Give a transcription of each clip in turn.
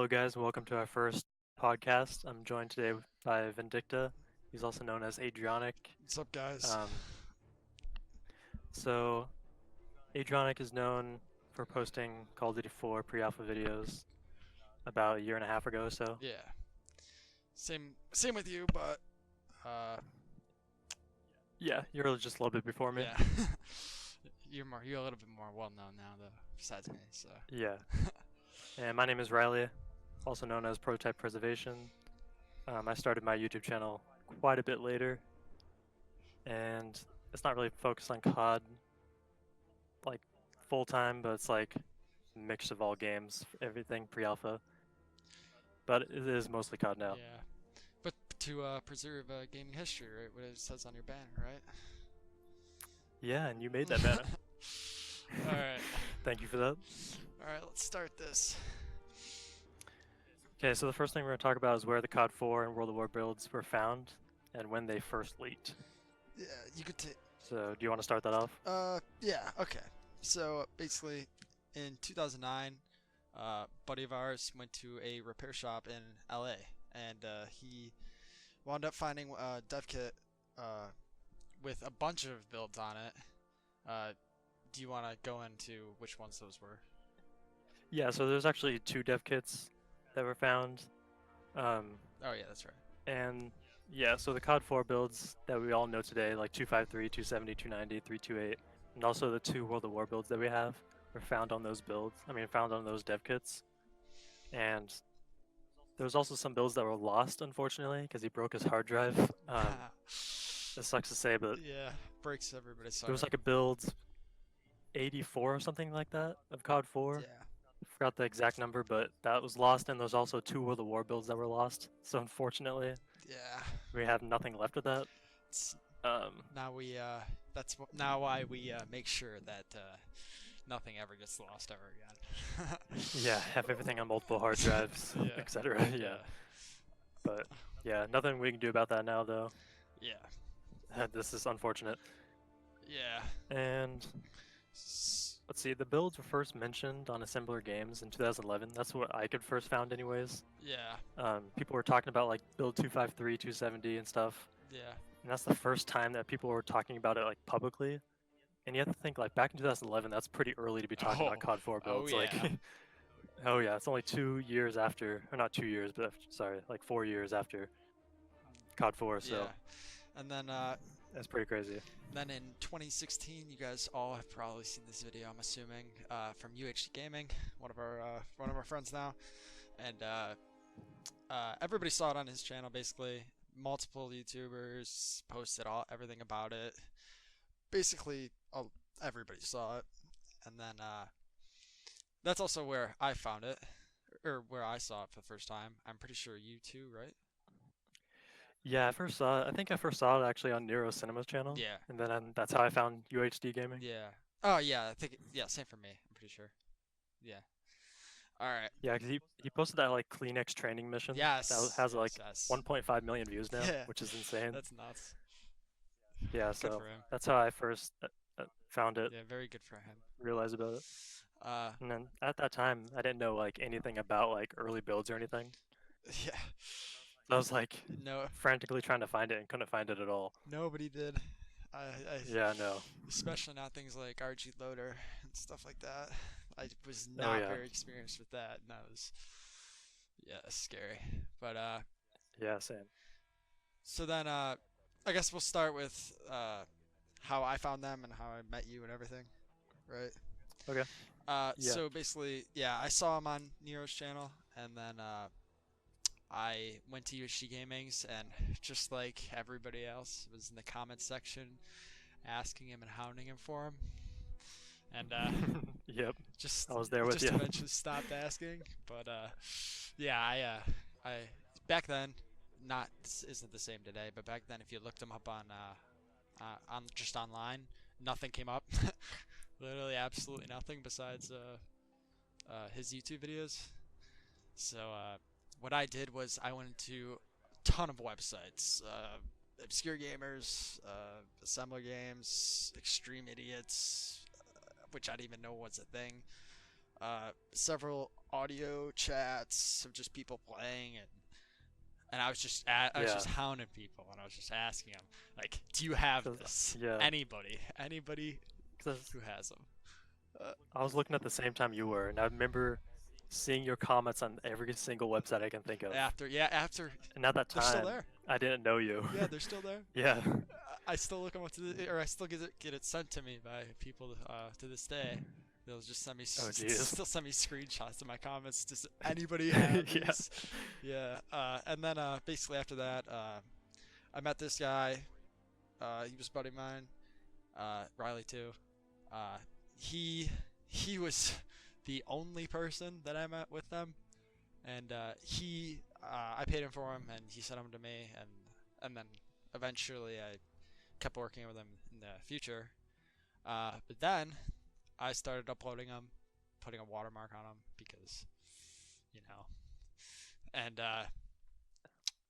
guys, and welcome to our first podcast. I'm joined today by Vindicta. He's also known as Adrianic. What's up, guys? Um, so, Adrianic is known for posting Call of Duty 4 pre-alpha videos about a year and a half ago or so. Yeah, same with you, but uh, Yeah, you're just a little bit before me. yeah, you're a little bit more well known now, though, besides me. So Yeah. And my name is Riley, also known as Prototype Preservation. I started my YouTube channel quite a bit later, and it's not really focused on COD like full time, but it's like a mix of all games, everything pre-alpha. But it is mostly COD now. yeah, but to preserve gaming history, right? What it says on your banner, right? Yeah, and you made that banner. All right, Thank you for that. all right. Let's start this. Okay, so the first thing we're going to talk about is where the COD 4 and World of War builds were found and when they first leaked. Yeah, you could take. So, do you want to start that off? Yeah. Okay. So basically, in 2009, buddy of ours went to a repair shop in LA, and he wound up finding a dev kit with a bunch of builds on it. Do you want to go into which ones those were? Yeah, so there's actually two dev kits that were found. Um, Oh yeah, that's right. and yeah, so the COD 4 builds that we all know today, like 253, 270, 290, 328, and also the two World of War builds that we have were found on those builds. Found on those dev kits. And there was also some builds that were lost, unfortunately, because he broke his hard drive. It sucks to say, but Yeah, breaks everybody's there was heart. like a build 84 or something like that of COD 4. Yeah, Forgot the exact number, but that was lost, and there's also two World of War builds that were lost. So unfortunately, yeah. we have nothing left of that. It's, Um, now we now why we make sure that nothing ever gets lost ever again. yeah, have everything on multiple hard drives, Yeah, etc. Yeah, yeah, but yeah, nothing we can do about that now, though. yeah, This is unfortunate. yeah. And S- let's see, the builds were first mentioned on Assembler Games in 2011. That's what I could first found, anyways. Yeah, People were talking about like build 253, 270, and stuff, yeah. and that's the first time that people were talking about it like publicly. And you have to think like back in 2011, that's pretty early to be talking Oh, about COD 4 oh builds. Like, yeah, oh yeah, it's only 2 years after, or not 2 years, but sorry, like 4 years after COD 4. So yeah. And that's pretty crazy. then in 2016, you guys all have probably seen this video. I'm assuming from UHD Gaming, one of our friends now, and everybody saw it on his channel. Basically, multiple YouTubers posted everything about it. Basically, everybody saw it, and then that's also where I found it, or where I saw it for the first time. I'm pretty sure you too, right? Yeah, I think I first saw it actually on Nero Cinema's channel, Yeah, and then that's how I found UHD Gaming. yeah. Oh yeah, I think yeah, same for me. I'm pretty sure. Yeah. All right. Yeah, 'cause he posted that like Kleenex training mission that Yes, has yes, like yes. 1.5 million views now, Yeah, which is insane. that's nuts. Yeah, Good so for him. that's how I first found it, Yeah, very good for him. realized about it. Uh, And then at that time, I didn't know like anything about like early builds or anything. yeah. So I was like No, frantically trying to find it and couldn't find it at all. nobody did. I Yeah, no. especially not things like RG loader and stuff like that. I was Oh not yeah. very experienced with that, and that was yeah, scary. But Yeah, same. so then I guess we'll start with how I found them and how I met you and everything, right? Okay. Yeah. So basically, yeah, I saw him on Nero's channel, and then I went to UHG Gaming's, and just like everybody else, was in the comment section asking him and hounding him for him, and Yep. just I was there with just you. eventually stopped asking. But yeah, I back then, not this isn't the same today, but back then, if you looked him up on just online, nothing came up. Literally, absolutely nothing besides his YouTube videos. So what I did was I went into a ton of websites, Obscure Gamers, Assembler Games, Extreme Idiots, which I didn't even know was a thing. several audio chats of just people playing, and I was just I was Yeah. just hounding people, and I was just asking them like, "Do you have 'Cause, this? yeah. Anybody 'Cause who has them?" Uh, I was looking at the same time you were, and I remember seeing your comments on every single website I can think of. after And at that they're still time, there. I didn't know you. Yeah, they're still there. Yeah. I still look them up or I still get it sent to me by people to this day. They'll just send me Oh, jeez. still send me screenshots of my comments. Does anybody have Yeah. these? Yeah. And then basically after that, I met this guy. He was a buddy of mine. Riley too. Uh, he was the only person that I met with them, and I paid him for him, and he sent them to me, and then eventually I kept working with him in the future. But then I started uploading them, putting a watermark on them because, you know, and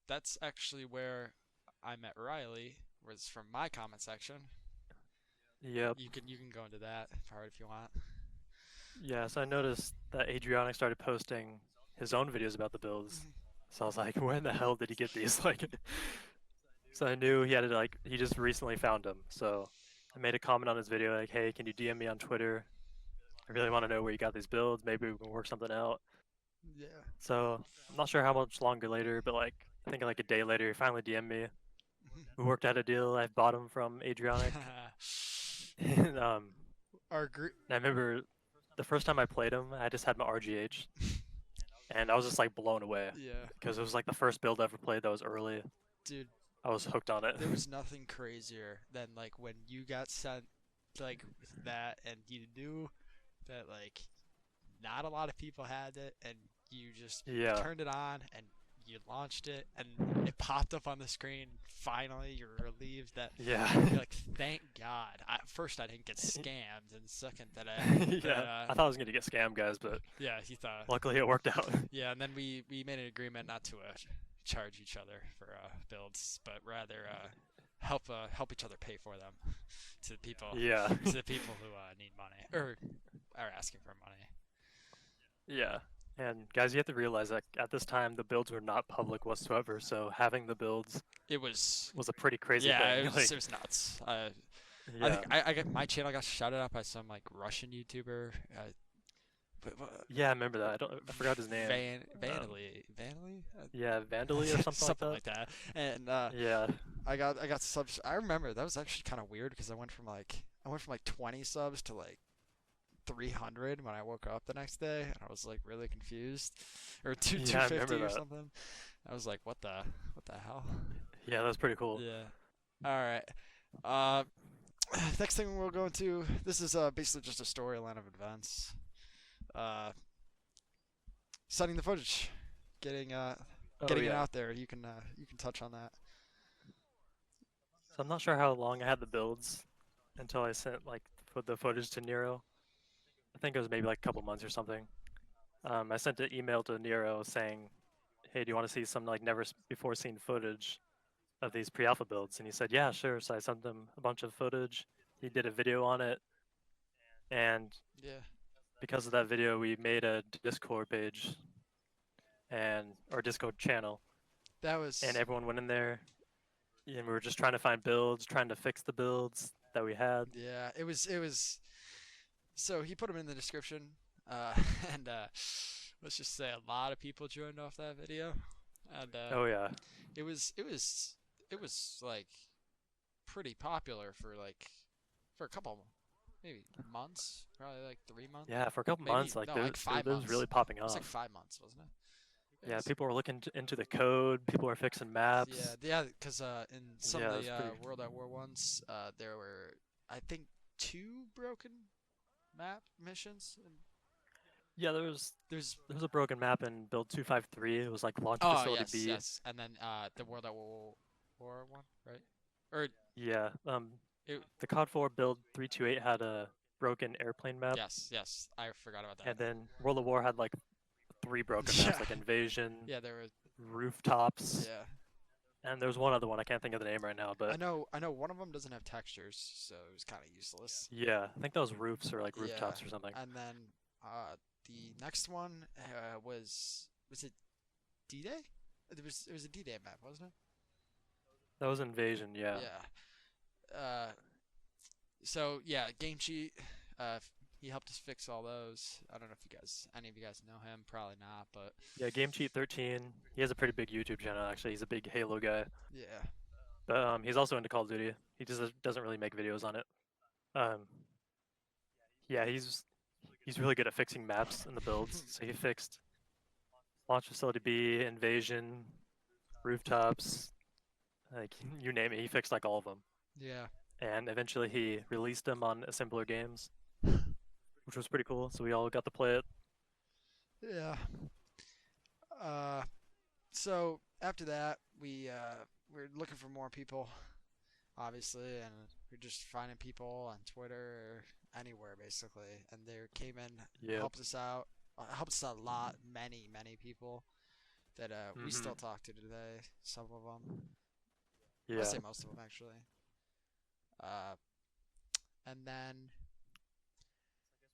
that's actually where I met Riley. Was from my comment section. Yep. You can go into that part if you want. Yeah, so I noticed that Adrianic started posting his own videos about the builds. So I was like, where in the hell did he get these? Like, so I knew he had to he just recently found them. So I made a comment on his video like, hey, can you DM me on Twitter? I really want to know where you got these builds. Maybe we can work something out. Yeah. So I'm not sure how much longer later, but like I think like a day later, he finally DM'd me. We worked out a deal. I bought him from Adrianic. And Our group. I remember the first time I played him, I just had my RGH, and I was just like blown away Yeah, because it was like the first build I ever played that was early. dude. I was hooked on it. There was nothing crazier than like when you got sent like that, and you knew that like not a lot of people had it, and you just Yeah. turned it on and you launched it, and it popped up on the screen. Finally, you're relieved that Yeah. you're like, thank God. First, I didn't get scammed, and second, that Yeah. I thought I was gonna get scammed, guys, but yeah, he thought. luckily it worked out. Yeah, and then we made an agreement not to charge each other for builds, but rather help each other pay for them to the people Yeah. to the people who need money or are asking for money. Yeah. And guys, you have to realize that at this time the builds were not public whatsoever, so having the builds It was was a pretty crazy yeah, thing. it was nuts. I Yeah. think I got my channel got shouted out by some like Russian YouTuber. Yeah, I remember that. I forgot his name. Vanily. Yeah, Vandally or something, something like like that. And that. Yeah. I got subs. I remember that was actually kind of weird because I went from like 20 subs to like 300 when I woke up the next day, and I was like really confused, or Yeah, I 250 remember or that. something. I was like, what the hell? Yeah, that was pretty cool. Yeah. All right. Next thing we'll go into, this is basically just a storyline of events. Setting the footage, getting Oh, it yeah. out there. You can touch on that. So I'm not sure how long I had the builds until I sent like the footage to Nero. I think it was maybe like a couple months or something. I sent an email to Nero saying, "Hey, do you want to see some like never before seen footage of these pre-alpha builds?" And he said, "Yeah, sure." So I sent him a bunch of footage. He did a video on it, and Yeah. because of that video, we made a Discord page or Discord channel, That was. and everyone went in there, and we were just trying to find builds, trying to fix the builds that we had. Yeah. It was. So he put them in the description, and let's just say a lot of people joined off that video, and Oh yeah. it was like pretty popular for a couple maybe months, probably like 3 months. Yeah, for a couple Maybe, months, like no, there, like 5 there was months. really popping It was off. like 5 months, wasn't it? It Yeah, was- people were looking into the code. People were fixing maps. yeah, because in some Yeah, of it the was pretty- World at War ones, there were I think 2 broken map missions. And Yeah, there was there's a broken map in build 253. It was like launch oh facility yes, B. yes, and then the World at War one, right? Or Yeah. it, The COD 4 build 328 had a broken airplane map, yes, I forgot about that. and then World of War had like 3 broken maps, Yeah. like invasion, Yeah, there was. rooftops, Yeah, and there was one other one. I can't think of the name right now, I but know one of them doesn't have textures, so it was kind of useless. yeah, I think that was roofs or like Yeah, rooftops or something. and then the next one was it D-Day? It was a D-Day map, wasn't it? That was Invasion, yeah. Yeah. So yeah, Game Cheat. Uh, he helped us fix all those. I don't know if any of you guys know him. Probably not, but Yeah, Game Cheat 13. He has a pretty big YouTube channel actually. He's a big Halo guy. yeah, But he's also into Call of Duty. He just doesn't really make videos on it. Um, yeah, he's really good at fixing maps and the builds. So he fixed Launch Facility B, Invasion, Rooftops, like you name it. He fixed like all of them. yeah, And eventually he released them on Assembler Games, which was pretty cool. So we all got to play it. yeah. Uh, so after that, we're looking for more people, obviously, and we're just finding people on Twitter or anywhere basically. And they came in, Yeah. helped us out a lot. Many people that we Mhm. still talk to today. Some of them, Yeah. I'd say most of them actually. Uh, and then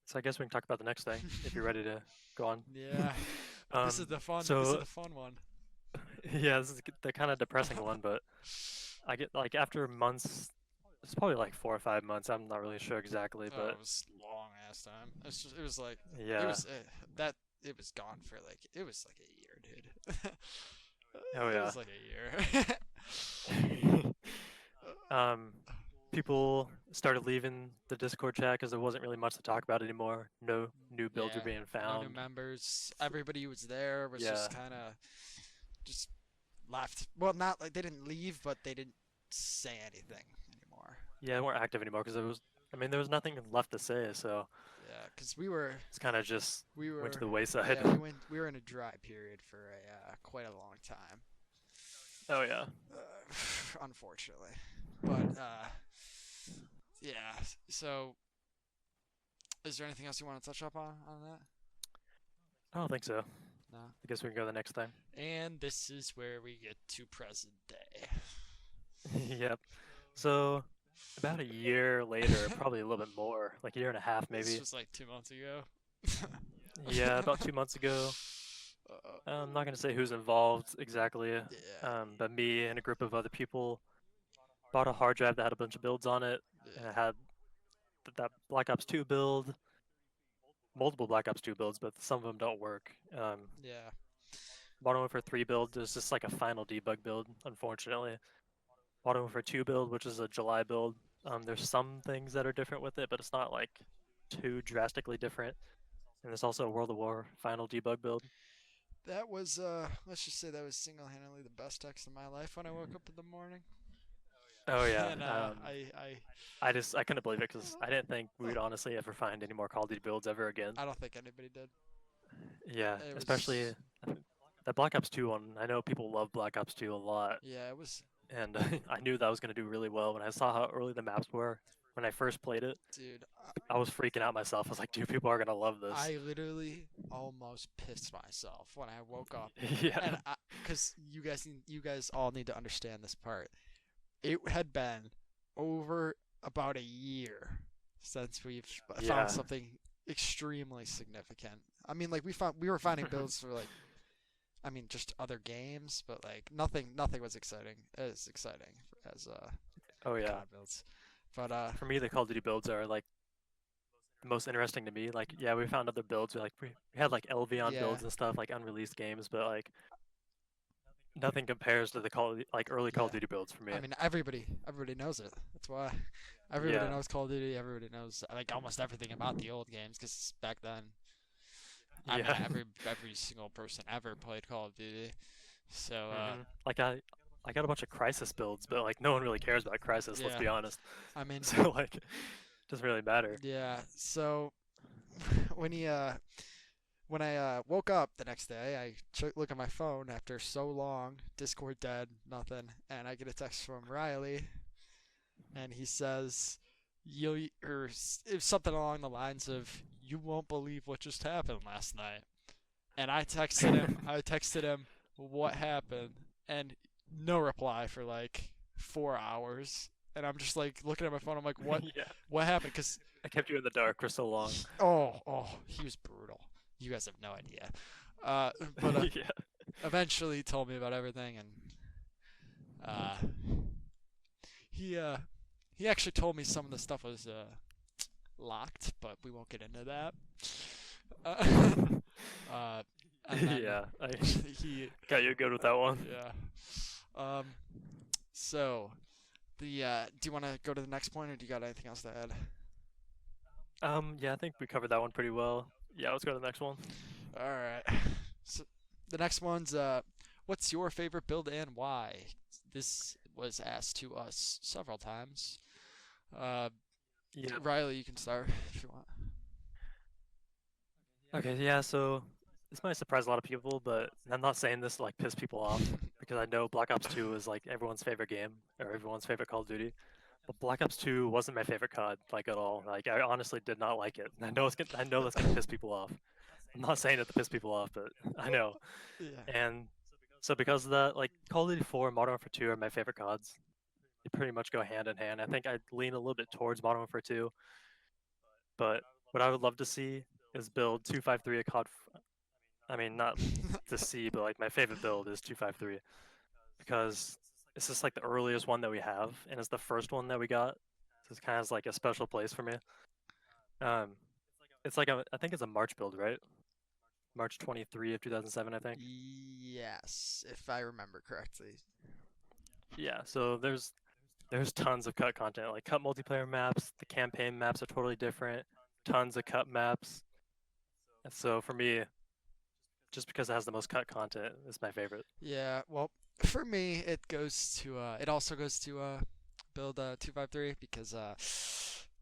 So I guess we can talk about the next thing if you're ready to go on. yeah, this is Um, the fun. This is so the fun one. yeah, this is the kind of depressing one, but I get like after months, it's probably like 4 or 5 months. I'm not really sure exactly, Oh, but it was long ass time. It was like it yeah. was that it was gone for like it was like a year, dude. Oh It yeah. was like a year. um, People started leaving the Discord chat because there wasn't really much to talk about anymore. No new builds were Yeah, being no new found. members. Everybody who was there was Yeah. just kind of just left. Well, not like they didn't leave, but they didn't say anything anymore. Yeah, they weren't active anymore because there was nothing left to say, so Yeah, because we were it's kind of just we went to were the wayside. yeah we were in a dry period for a quite a long time. Oh yeah. Unfortunately. But yeah. So, is there anything else you want to touch up on that? I don't think so. No. I guess we can go to the next thing. And this is where we get to present day. Yep. So about a year later, probably a little bit more, like a year and a half This maybe. was like 2 months ago. Yeah, about 2 months ago. I'm not gonna say who's involved exactly, Yeah. but me and a group of other people bought a hard drive that had a bunch of builds on it, and it Yeah. had that Black Ops 2 build, multiple Black Ops 2 builds, but some of them don't work. Yeah. Bought one for 3 build. There's just like a final debug build, unfortunately. Bought one for 2 build, which is a July build. There's some things that are different with it, but it's not like too drastically different. And there's also a World of War final debug build. That was let's just say that was single-handedly the best text of my life when I woke up in the morning. Oh yeah. And I couldn't believe it because I didn't think we would honestly ever find any more Call of Duty builds ever again. I don't think anybody did. Yeah, It especially was that Black Ops 2 one. I know people love Black Ops 2 a lot, yeah, it was and I knew that was going to do really well when I saw how early the maps were. When I first played it, dude. I was freaking out myself. I was like, dude, people are going to love this. I literally almost pissed myself when I woke up, Yeah. and because you guys all need to understand this part. It had been over about a year since we've Yeah. found something extremely significant. I mean, like we were finding builds for like, I mean, just other games, but like nothing was exciting as Oh yeah. COD builds. But For me, the Call of Duty builds are like the most interesting to me. Like, yeah, we found other builds. We had like LV on yeah, builds and stuff, like unreleased games, but like nothing compares to the early Call of yeah. Duty builds for me. I mean, everybody knows it. That's why everybody Yeah. knows Call of Duty. Everybody knows like almost everything about the old games because back then, I mean, Yeah. every single person ever played Call of Duty. So Like I got a bunch of Crisis builds, but like no one really cares about Crisis. Let's yeah, be honest. I mean, So like, it doesn't really matter. yeah. So when when I woke up the next day, I look at my phone after so long, Discord dead, nothing, and I get a text from Riley, and he says, it was something along the lines of, "You won't believe what just happened last night." And I texted him. I texted him what happened, and no reply for like 4 hours. And I'm just like looking at my phone. I'm like, "What? Yeah. What happened?" Because I kept you in the dark for so long. oh, he was brutal. You guys have no idea. But Yeah. eventually he told me about everything, and uh, he uh, he actually told me some of the stuff was locked, but we won't get into that. Uh, uh, and then Yeah, I he, got you good with that one. yeah. Um, so do you want to go to the next point, or do you got anything else to add? Yeah, I think we covered that one pretty well. Yeah, let's go to the next one. All right. So the next one's what's your favorite build and why? This was asked to us several times. Uh, Yeah. Riley, you can start if you want. Okay, yeah, so this might surprise a lot of people, but I'm not saying this to like piss people off because I know Black Ops 2 is like everyone's favorite game or everyone's favorite Call of Duty. But Black Ops 2 wasn't my favorite COD like at all. Like I honestly did not like it. I know that's gonna piss people off. I'm not saying it to piss people off, but I know. Yeah. And so because of that, like Call of Duty 4 and Modern Warfare 2 are my favorite CODs. They pretty much go hand in hand. I think I lean a little bit towards Modern Warfare 2, but what I would love to see is build 253 a COD. I mean, not to see, but like my favorite build is 253 because it's just like the earliest one that we have, and it's the first one that we got. So it's kind of like a special place for me. Um, it's like I think it's a March build, right? March 23 of 2007, I think. Yes, if I remember correctly. Yeah, so there's tons of cut content, like cut multiplayer maps. The campaign maps are totally different. Tons of cut maps. And so for me, just because it has the most cut content, it's my favorite. Yeah, well, for me, it also goes to build 253 because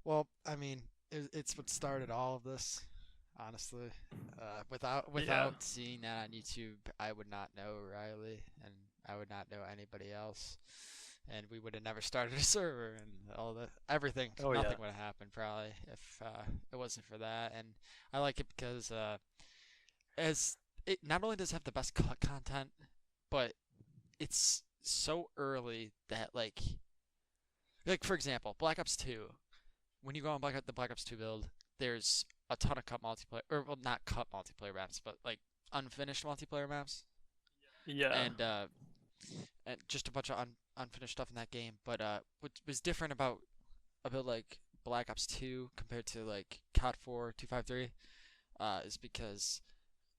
well, I mean, it's what started all of this, honestly. Yeah. Without seeing that on YouTube, I would not know Riley, and I would not know anybody else, and we would have never started a server and all the everything. Oh yeah. Nothing would have happened probably if it wasn't for that. And I like it because as it not only does it have the best content, but it's so early that like for example, Black Ops 2. When you go on the Black Ops 2 build, there's a ton of cut multiplayer, or well, not cut multiplayer maps, but like unfinished multiplayer maps, Yeah. and just a bunch of unfinished stuff in that game. But what was different about a build like Black Ops 2 compared to like COD 4 253 is because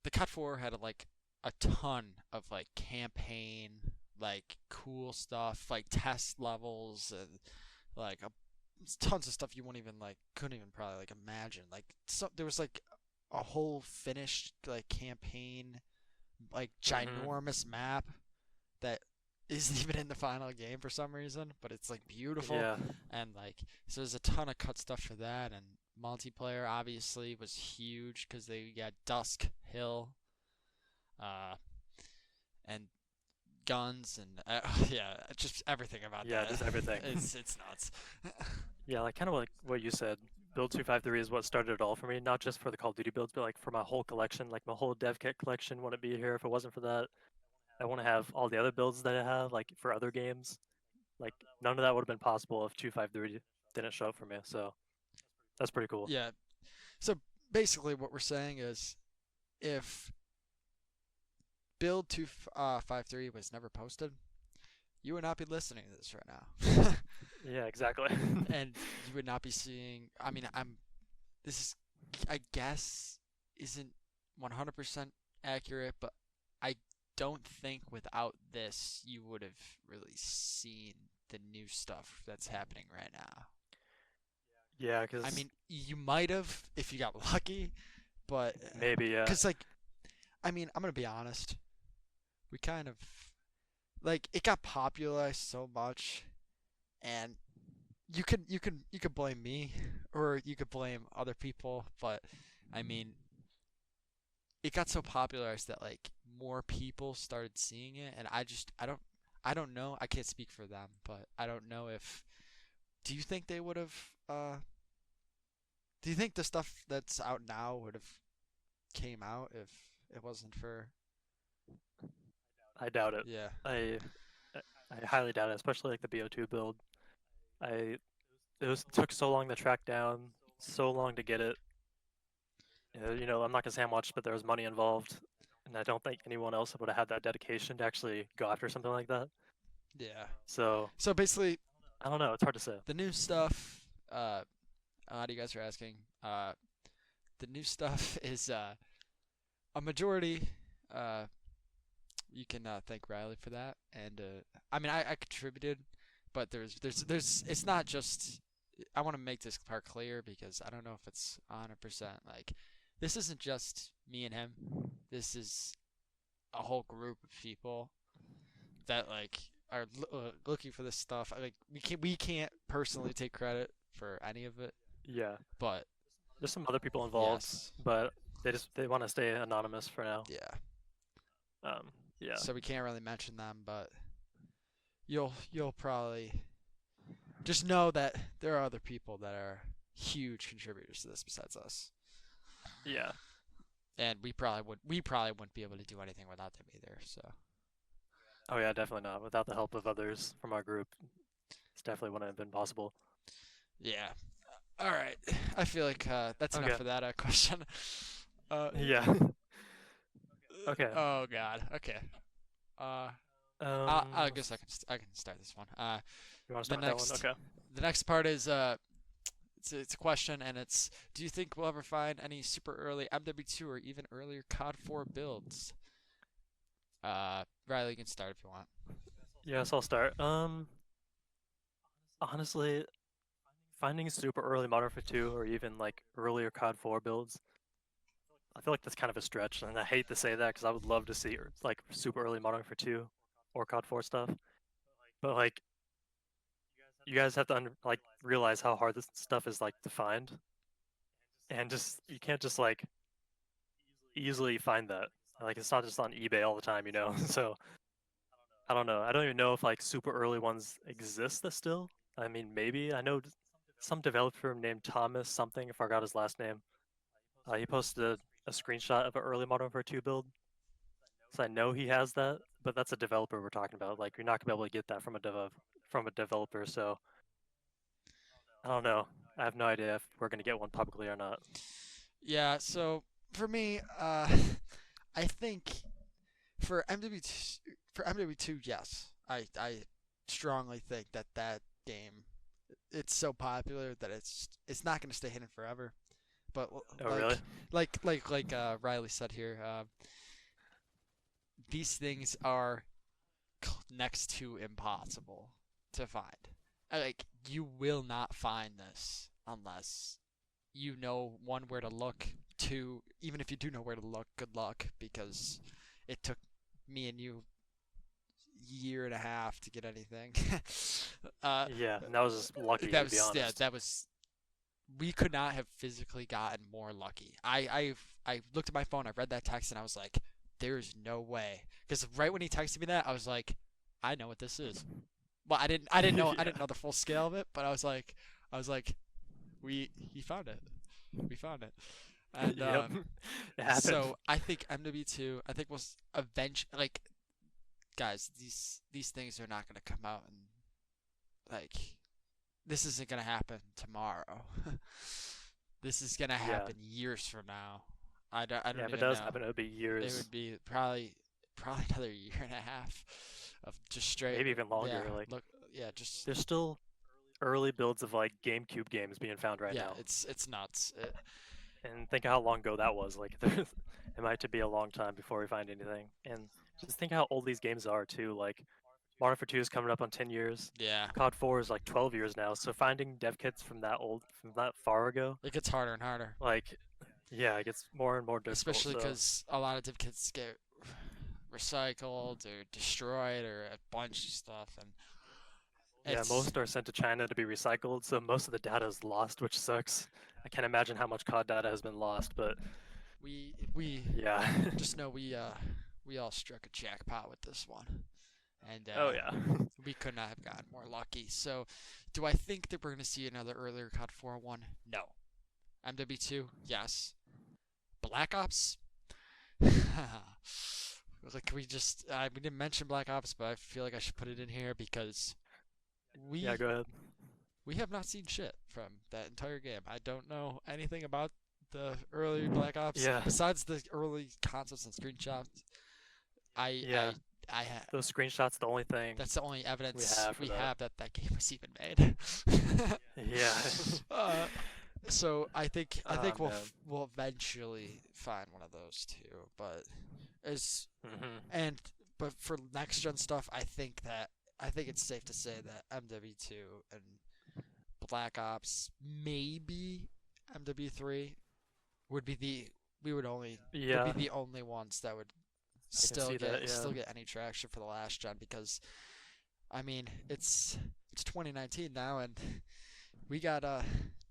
the COD 4 had like a ton of like campaign, like cool stuff, like test levels, and like tons of stuff you won't even like couldn't even probably like imagine. Like there was like a whole finished like campaign, like Hmm. ginormous map that isn't even in the final game for some reason, but it's like beautiful, Yeah. and like so there's a ton of cut stuff for that. And multiplayer obviously was huge because they got Dusk Hill, uh, and guns and yeah, just everything about Yeah, that. just everything. It's nuts. Yeah, like kind of like what you said. Build 253 is what started it all for me, not just for the Call of Duty builds, but like for my whole collection, like my whole dev kit collection wouldn't be here if it wasn't for that. I want to have all the other builds that I have, like for other games. Like none of that would have been possible if 253 didn't show up for me. So that's pretty cool. Yeah. So basically, what we're saying is, if build 253 was never posted, you would not be listening to this right now. Yeah, exactly. And you would not be seeing. I mean, this is, I guess, isn't 100% accurate, but I don't think without this you would have really seen the new stuff that's happening right now. Yeah, I because mean, you might have if you got lucky, but maybe, yeah. because like, I mean, I'm gonna be honest, we kind of like it got popularized so much, and you could blame me or you could blame other people, but I mean, it got so popularized that like more people started seeing it, and I don't know. I can't speak for them, but I don't know if. Do you think they would have? Do you think the stuff that's out now would have came out if it wasn't for? I doubt it. Yeah. I I highly doubt it, especially like the BO2 build. I It took so long to track down, so long to get it. You know, I'm not gonna say how much, but there was money involved, and I don't think anyone else would have had that dedication to actually go after something like that. Yeah. So So basically, I don't know. It's hard to say. the new stuff. A lot of you guys are asking. The new stuff is a majority. Uh, you can thank Riley for that, and I mean I contributed, but there's it's not just. I want to make this part clear because I don't know if it's 100% like this isn't just me and him. This is a whole group of people that like are looking for this stuff. Like we can't personally take credit for any of it, Yeah, but there's some other people involved, yes, but they want to stay anonymous for now. yeah. Um, yeah, So we can't really mention them, but you'll probably just know that there are other people that are huge contributors to this besides us, yeah, and we probably wouldn't be able to do anything without them either. So oh yeah, definitely not. Without the help of others from our group, it's definitely wouldn't have been possible. yeah. All right. I feel like that's enough Okay. for that question. Uh, Yeah. Okay. oh God. Okay. Uh, I Um, guess I can start this one. you want to The start with that one? next Okay. the next part is it's a question and it's do you think we'll ever find any super early MW2 or even earlier COD 4 builds? Riley, you can start if you want. Yes, I'll start. Honestly, finding super early Modern Warfare 2 or even like earlier COD 4 builds, I feel like that's kind of a stretch, and I hate to say that because I would love to see like super early Modern Warfare 2 or COD 4 stuff. But like, you guys have to like realize how hard this stuff is like to find, and just you can't just like easily find that. Like, it's not just on eBay all the time, you know. So I don't know. I don't even know if like super early ones exist still. I mean, maybe I know some developer named Thomas something. I forgot his last name. He posted a screenshot of an early Modern Warfare 2 build, so I know he has that. But that's a developer we're talking about. Like, you're not gonna be able to get that from a developer. So I don't know. I have no idea if we're gonna get one publicly or not. Yeah, so for me, I think for MW2, yes, I strongly think that that game it's so popular that it's not going to stay hidden forever. But Oh, really? Riley said here, these things are next to impossible to find. Like you will not find this unless you know one where to look. Two, even if you do know where to look, good luck because it took me and you year and a half to get anything. uh, Yeah, and that was just lucky that to be was yeah, honest. that was we could not have physically gotten more lucky. I looked at my phone, I read that text, and I was like, "There's no way." Because right when he texted me that, I was like, "I know what this is." Well, I Yeah. didn't know the full scale of it, but I was like, he found it, we found it, and Yep. It happened. so I think MW2, I think was eventually like, guys, these things are not gonna come out and like this isn't gonna happen tomorrow. This is gonna Yeah. happen years from now. I Yeah, don't if it even does know. happen, it would be It years, would be probably another year and a half of just straight maybe even yeah longer. Like, look yeah just there's still early builds of like GameCube games being found right yeah now, it's nuts. and think of how long ago that was. Like, it might be a long time before we find anything. And just think how old these games are too. Like, Modern Warfare 2 is coming up on 10 years. Yeah, COD 4 is like 12 years now. So finding dev kits from that far ago, it gets harder and harder, like, yeah, it gets more and more difficult. especially So because a lot of div kits get recycled or destroyed or a bunch of stuff, and yeah, it's most are sent to China to be recycled, so most of the data is lost, which sucks. I can't imagine how much COD data has been lost, but we yeah. just know we all struck a jackpot with this one, and Oh yeah. we could not have gotten more lucky. So, do I think that we're going to see another earlier COD 4.1? No. MW2? Yes. Black Ops? Like we just we didn't mention Black Ops, but I feel like I should put it in here because Yeah, we go ahead. we have not seen shit from that entire game. I don't know anything about the early Black Ops. Yeah. Besides the early concepts and screenshots, I Yeah. have. Those screenshots, the only thing That's the only evidence have for we that. have that that game was even made. Yeah. uh, so I think Oh, we'll man. we'll eventually find one of those two, but as Hmm. and but for next gen stuff, I think it's safe to say that MW2 and Black Ops, maybe MW3 would be the would be Yeah, the only ones that would I can see that. Yeah. still get any traction for the last gen because I mean it's 2019 now and we got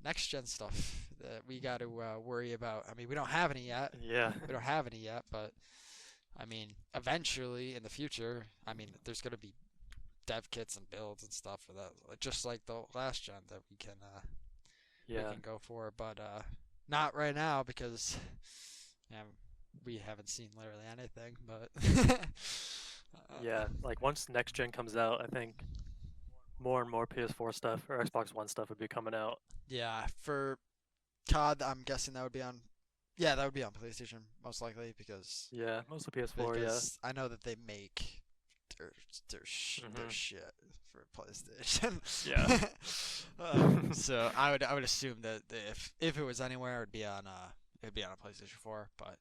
next gen stuff that we got to worry about. I mean we don't have any yet. Yeah. We don't have any yet, but I mean eventually in the future, I mean there's gonna be dev kits and builds and stuff for that, just like the last gen that we Yeah. can go for, but not right now because yeah, we haven't seen literally anything. But Yeah. Like once next gen comes out, I think more and more PS4 stuff or Xbox One stuff would be coming out. yeah, for COD, I'm guessing that would be on. Yeah, that would be on PlayStation most likely Yeah, mostly PS4. Yeah. I know that they make their their Hmm. shit for PlayStation. Yeah. So I would assume that if it was anywhere, it would be on a PlayStation 4. But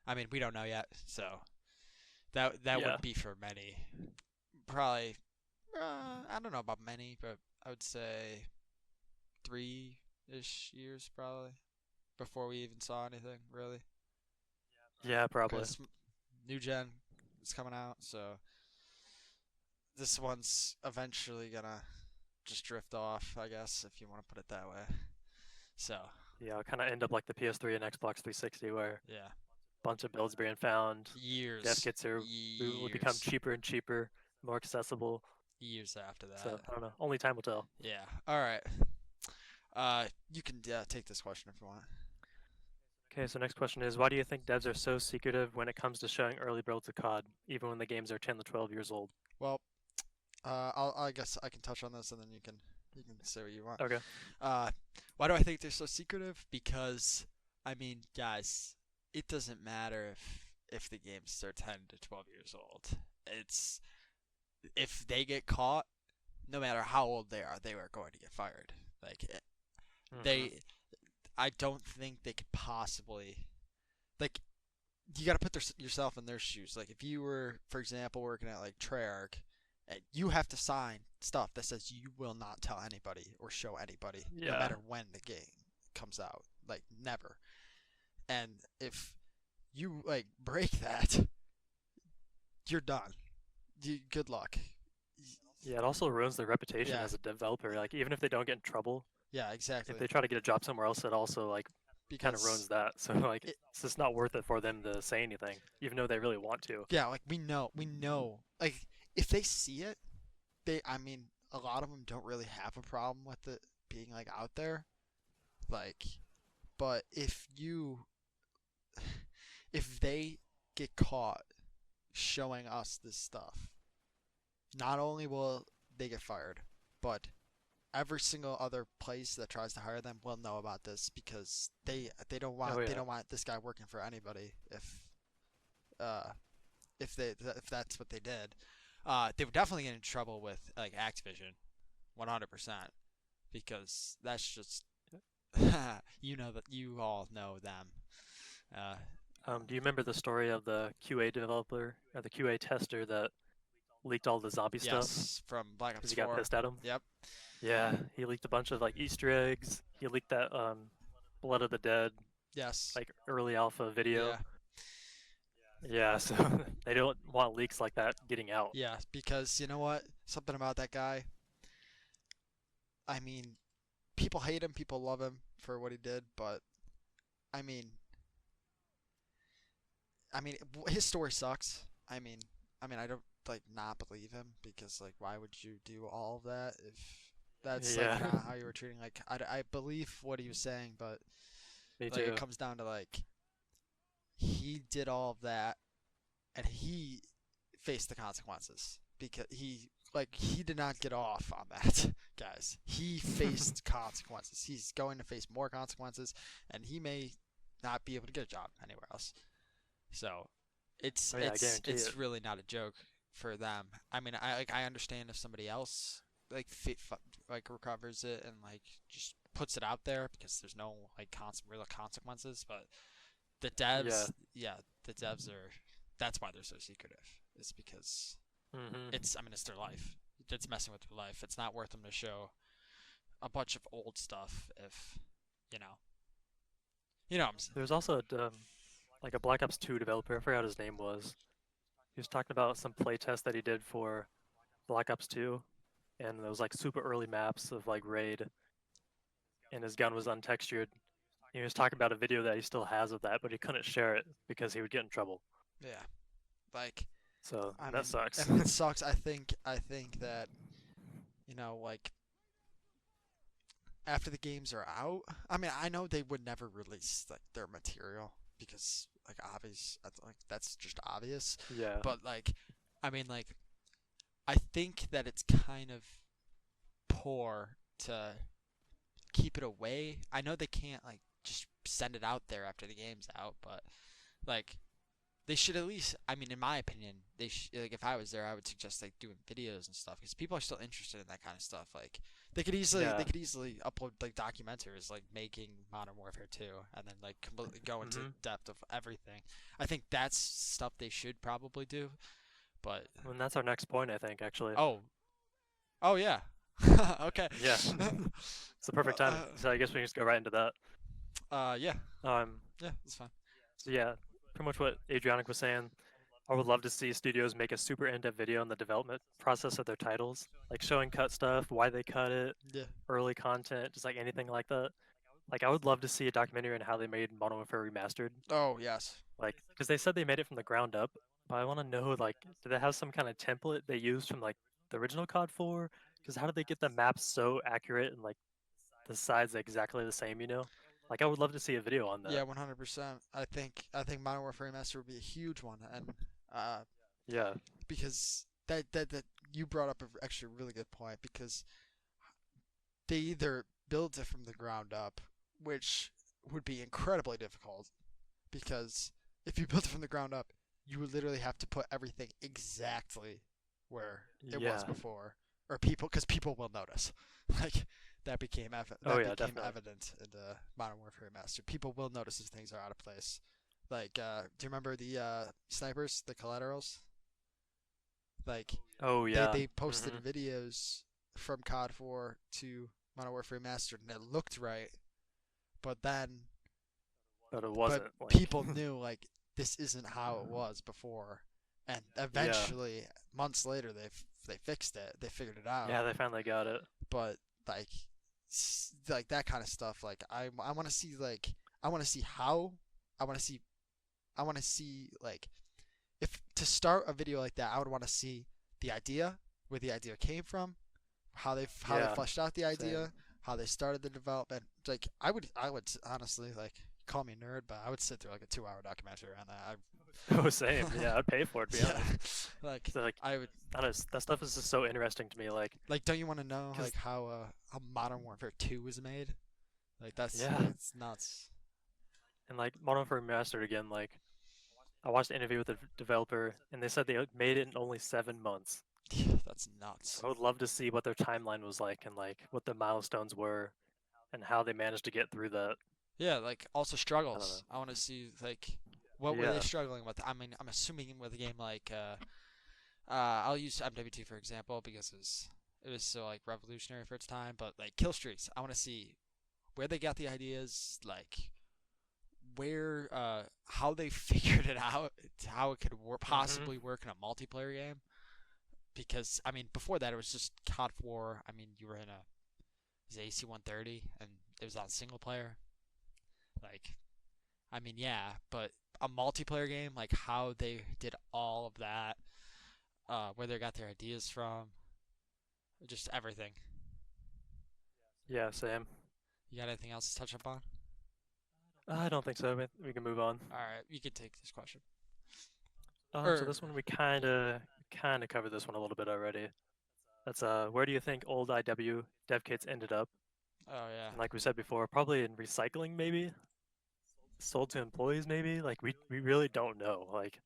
I mean, we don't know yet, so that Yeah. would be for many. Probably, I don't know about many, but I would say 3-ish years probably before we even saw anything really. Yeah, probably. Because new gen is coming out, so this one's eventually gonna just drift off, I guess, if you want to put it that way. So Yeah, it'll kind of end up like the PS3 and Xbox 360, where yeah, a bunch of builds being found, dev years, kits would become years, cheaper and cheaper, more accessible. years after that. So I don't know. Only time will tell. Yeah. All right. You can take this question if you want. Okay, so next question is, why do you think devs are so secretive when it comes to showing early builds of COD, even when the games are 10 to 12 years old? Well, I guess I can touch on this and then you can say what you want. Okay. Why do I think they're so secretive? Because I mean, guys, it doesn't matter if the games are 10 to 12 years old. It's if they get caught, no matter how old they are going to get fired. Like they, I don't think they could possibly, like, you got to put yourself in their shoes. Like, if you were, for example, working at like Treyarch, you have to sign stuff that says you will not tell anybody or show anybody, no Yeah. matter when the game comes out. Like, never. And if you like break that, you're done. Good luck. Yeah, it also ruins their reputation Yeah. as a developer. Like, even if they don't get in trouble, Yeah, exactly. if they try to get a job somewhere else, it also like kind of Because ruins that. So like, it, it's just not worth it for them to say anything, even though they really want to. yeah, like we know, like if they see it, I mean, a lot of them don't really have a problem with it being like out there, like, but if they get caught showing us this stuff, not only will they get fired, but every single other place that tries to hire them will know about this because they don't want Oh, yeah. they don't want this guy working for anybody uh if that's what they did. They would definitely get in trouble with like Activision, 100%, because that's just you all know them. Do you remember the story of the QA developer or the QA tester that leaked all the zombie stuff Yes, from Black because Ops he got 4. pissed at him? Yep. Yeah, he leaked a bunch of like Easter eggs. He leaked that Blood of the Dead Yes. like early alpha video. Yeah. Yeah, so they don't want leaks like that getting out. Yeah, because you know what? Something about that guy. I mean, people hate him, people love him for what he did, but I mean, his story sucks. I don't like not believe him because like why would you do all of that if that's Yeah. like not how you were treating like I believe what he was saying, but Me like too. it comes down to like he did all of that and he faced the consequences because he did not get off on that, guys. He faced consequences. He's going to face more consequences and he may not be able to get a job anywhere else. So it's Oh yeah, I it's guarantee it. it's really not a joke for them. I mean, I understand if somebody else like like recovers it and like just puts it out there because there's no like real consequences, but the Yeah. devs, yeah, the devs are. That's why they're so secretive. Is because Hmm. I mean, it's their life. It's messing with their life. It's not worth them to show a bunch of old stuff if, you know, what I'm saying. There's also like a Black Ops 2 developer. I forgot his name was. He was talking about some playtest that he did for Black Ops 2, and there was like super early maps of like raid, and his gun was untextured. He was talking about a video that he still has of that, but he couldn't share it because he would get in trouble. Yeah, like So I that mean, sucks. and it sucks. I think that like after the games are out, I mean, I know they would never release like their material because like obvious, that's just obvious. Yeah. But like, I mean, like I think that it's kind of poor to keep it away. I know they can't like just send it out there after the game's out, but like they should at least. I mean, in my opinion, like if I was there, I would suggest like doing videos and stuff because people are still interested in that kind of stuff. Like they Yeah. could easily upload like documentaries like making Modern Warfare 2 and then like completely go into Hmm. depth of everything. I think that's stuff they should probably do. But And that's our next point, I think, actually. oh, oh yeah. Okay. Yeah. It's the perfect timing. uh, So I guess we can just go right into that. yeah. Um, Yeah, that's fine. so yeah, pretty much what Adrianic was saying. I would love to see studios make a super in-depth video on the development process of their titles, like showing cut stuff, why they cut it, Yeah. early content, just like anything like that. Like I would love to see a documentary on how they made Modern Warfare Remastered, Oh, yes. like because they said they made it from the ground up, but I want to know like, do they have some kind of template they used from like the original COD 4? Because how did they get the maps so accurate and like the sides exactly the same? Like I would love to see a video on that. Yeah, 100%. I think Modern Warfare Remastered would be a huge one, and uh, Yeah, because that you brought up actually a really good point because they either build it from the ground up, which would be incredibly difficult because if you built it from the ground up, you would literally have to put everything exactly where it was yeah. before, or because people will notice. Like Oh that yeah, became definitely. evident in the Modern Warfare Remastered. People will notice if things are out of place. Like, do you remember the snipers, the collaterals? Like, Oh they yeah. they posted Hmm. videos from COD 4 to Modern Warfare Remastered, and it looked right, but then But it but wasn't like. people knew like this isn't how it was before, and Yeah, eventually months later they fixed it, they figured it out. yeah. They finally got it. But like like that kind of stuff, like I want to see like I want to see how I want to see I want to see like if to start a video like that I would want to see the idea, where the idea came from, how they Yeah, fleshed out the same. idea, how they started the development. Like I would honestly, like, call me nerd, but I would sit through like a 2 hour documentary on that. Oh, same. Yeah, I'd pay for it to be Yeah, honest. like So like, I would I don't know, that stuff is just so interesting to me. Like, like. Don't you want to know cause like how Modern Warfare 2 was made? Like yeah, it's nuts. and like Modern Warfare Remastered again. Like, I watched an interview with the developer, and they said they made it in only 7 months. That's So nuts. I would love to see what their timeline was like, and like what the milestones were, and how they managed to get through that. Yeah, like also I don't know. struggles. I want to see like what were they Yeah. struggling with? I mean, I'm assuming with a game like I'll use MW2 for example because it was so like revolutionary for its time. But like kill streaks, I want to see where they got the ideas, like where how they figured it out, how it could Mhm. possibly work in a multiplayer game. Because I mean, before that it was just COD 4. I mean, you were in a it was AC-130 and it was on single player. Like, I mean, yeah, but a multiplayer game, like how they did all of that, where they got their ideas from, just everything. Yeah, same. You got anything else to touch up on? I don't think so. We can move on. All right, you can take this question. So Or, this one we kind of covered this one a little bit already. That's where do you think old IW dev kits ended up? oh yeah, And like we said before, probably in recycling maybe. sold to employees maybe. Like we really don't know. Like,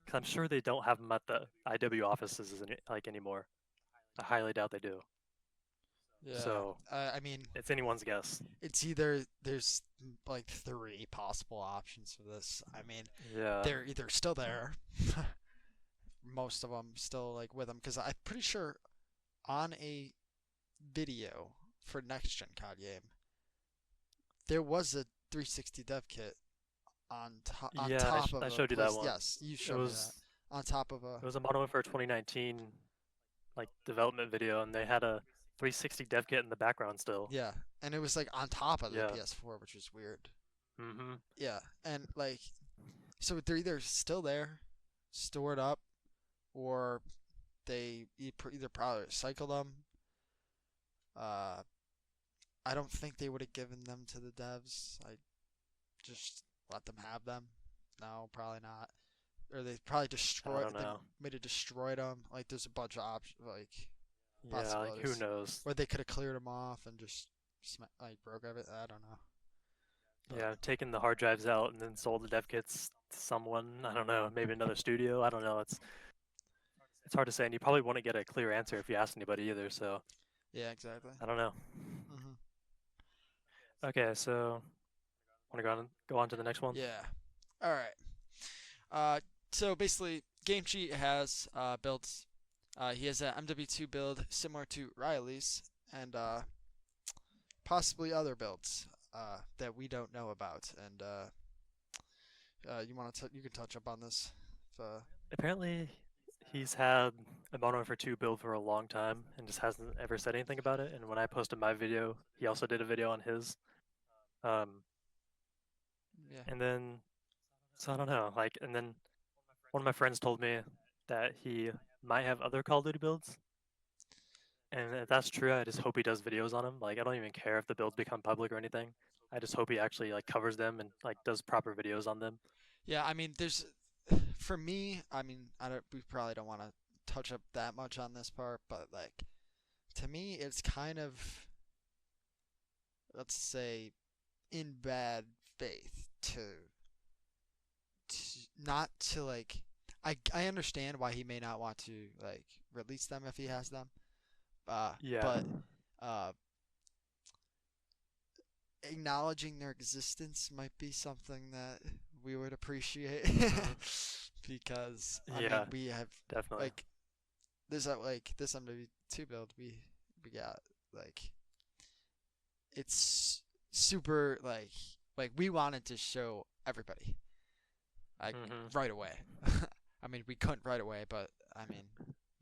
'cause I'm sure they don't have them at the IW offices like anymore. I highly doubt they do. Yeah. So I mean, it's anyone's guess. it's either there's like three possible options for this. I mean, Yeah. they're either still there, most of them still like with them, because I'm pretty sure on a video for next gen COD game, there was a 360 dev kit on Yeah, top of I a showed you that place. one. Yes, you It showed me that was on top of a it was a Modern Warfare 2019 like development video, and they had a 360 dev kit in the background still. yeah, and it was like on top of the Yeah. PS4, which was weird. Mhm. Yeah, and like so they're either still there, stored up, or they either probably recycle them. Uh, I don't think they would have given them to the devs. I just let them have them. No, probably not. Or they probably I destroyed. don't They know. might have destroyed them. Like there's a bunch of options, like Yeah, like who possibilities, knows? where they could have cleared them off and just like broke everything. I don't know. But Yeah, taking the hard drives out and then sold the dev kits to someone. I don't know, maybe another studio. I don't know. It's hard to say, and you probably wouldn't get a clear answer if you asked anybody either. So yeah, exactly. I don't know. hmm Okay, so want to go on to the next one? Yeah. All right. So basically, Game Cheat has builds. He has an MW2 build similar to Riley's, and possibly other builds that we don't know about. And you can touch up on this. If, Apparently, he's had a Modern Warfare 2 build for a long time and just hasn't ever said anything about it. And when I posted my video, he also did a video on his. Um, yeah. and then, so I don't know. Like, and then one of my friends told me that he might have other Call of Duty builds. And if that's true, I just hope he does videos on them. Like, I don't even care if the builds become public or anything. I just hope he actually like covers them and like does proper videos on them. Yeah. I mean, there's for me. I mean, I don't. We probably don't want to touch up that much on this part, but like to me, it's kind of, let's say, in bad faith to not to like I understand why he may not want to like release them if he has them. Yeah. But uh acknowledging their existence might be something that we would appreciate Hmm. because I mean Yeah, we have definitely. like this MW2 build we got like it's super like we wanted to show everybody like Hmm. right away. I mean, we couldn't right away, but I mean,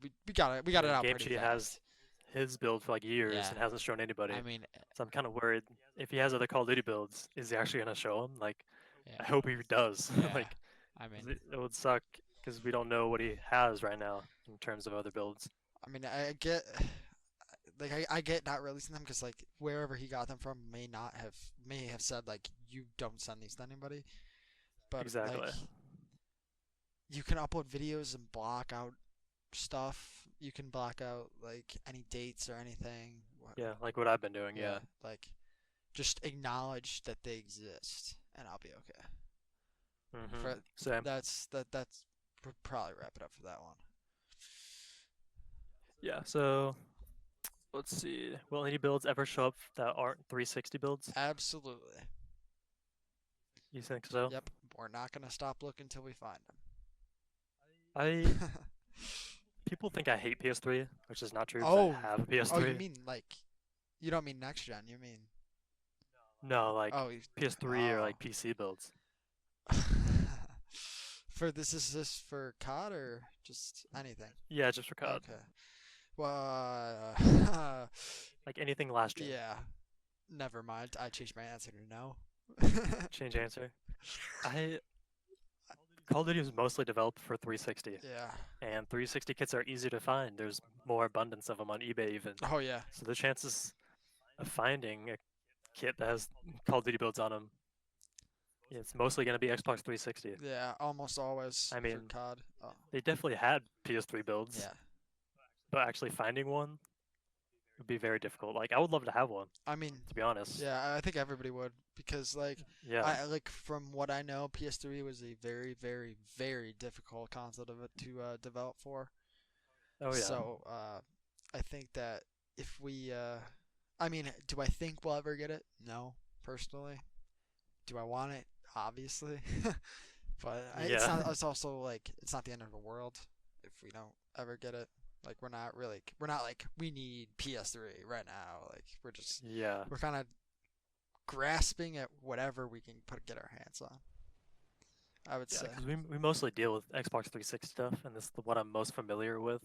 we got it And out Game pretty Cheat has fast. his build for like years Yeah, and hasn't shown I anybody. mean, So I'm kind of worried if he has other Call of Duty builds, is he actually gonna show them? Like, I yeah, hope he does. yeah. Like, I mean, 'cause it would suck because we don't know what he has right now in terms of other builds. I get like I get not releasing them because like wherever he got them from may have said like you don't send these to anybody, but like Exactly. you can upload videos and block out stuff. You can block out like any dates or anything. Yeah, like what I've been doing. Yeah, Yeah. like just acknowledge that they exist, and I'll be okay. Hmm. For Same. that's probably wrap it up for that one. Yeah. So let's see. Will any builds ever show up that aren't 360 builds? Absolutely. You think so? Yep. We're not gonna stop looking till we find I them. People think I hate PS3, which is not true because Oh, I have a oh, you PS3. mean like you don't mean next gen? You mean No, like oh, PS3 or oh. like PC builds. For this is this for COD or just anything? Yeah, just for COD. Okay. Well, Like anything last gen. yeah. Never mind. I changed my answer to no. Change answer. I Call of Duty was mostly developed for 360, Yeah. and 360 kits are easy to find. There's more abundance of them on eBay even. Oh yeah. So the chances of finding a kit that has Call of Duty builds on them, it's mostly going to be Xbox 360. Yeah. Almost always I for mean, COD. Oh they definitely had PS3 builds, yeah. but actually finding one, would be very difficult. Like I would love to have one, I mean, to be honest. yeah, I think everybody would because like Yeah. I from what I know, PS3 was a very, very, very difficult console to develop for. Oh yeah. So I think that if we, I mean, do I think we'll ever get it? No, personally. Do I want it? Obviously. But it's Yeah. not. It's also like it's not the end of the world if we don't ever get it. Like we're not like we need PS3 right now. Like Yeah. we're kind of grasping at whatever we can get our hands on. I would Yeah, say. because we mostly deal with Xbox 360 stuff, and this is what I'm most familiar with.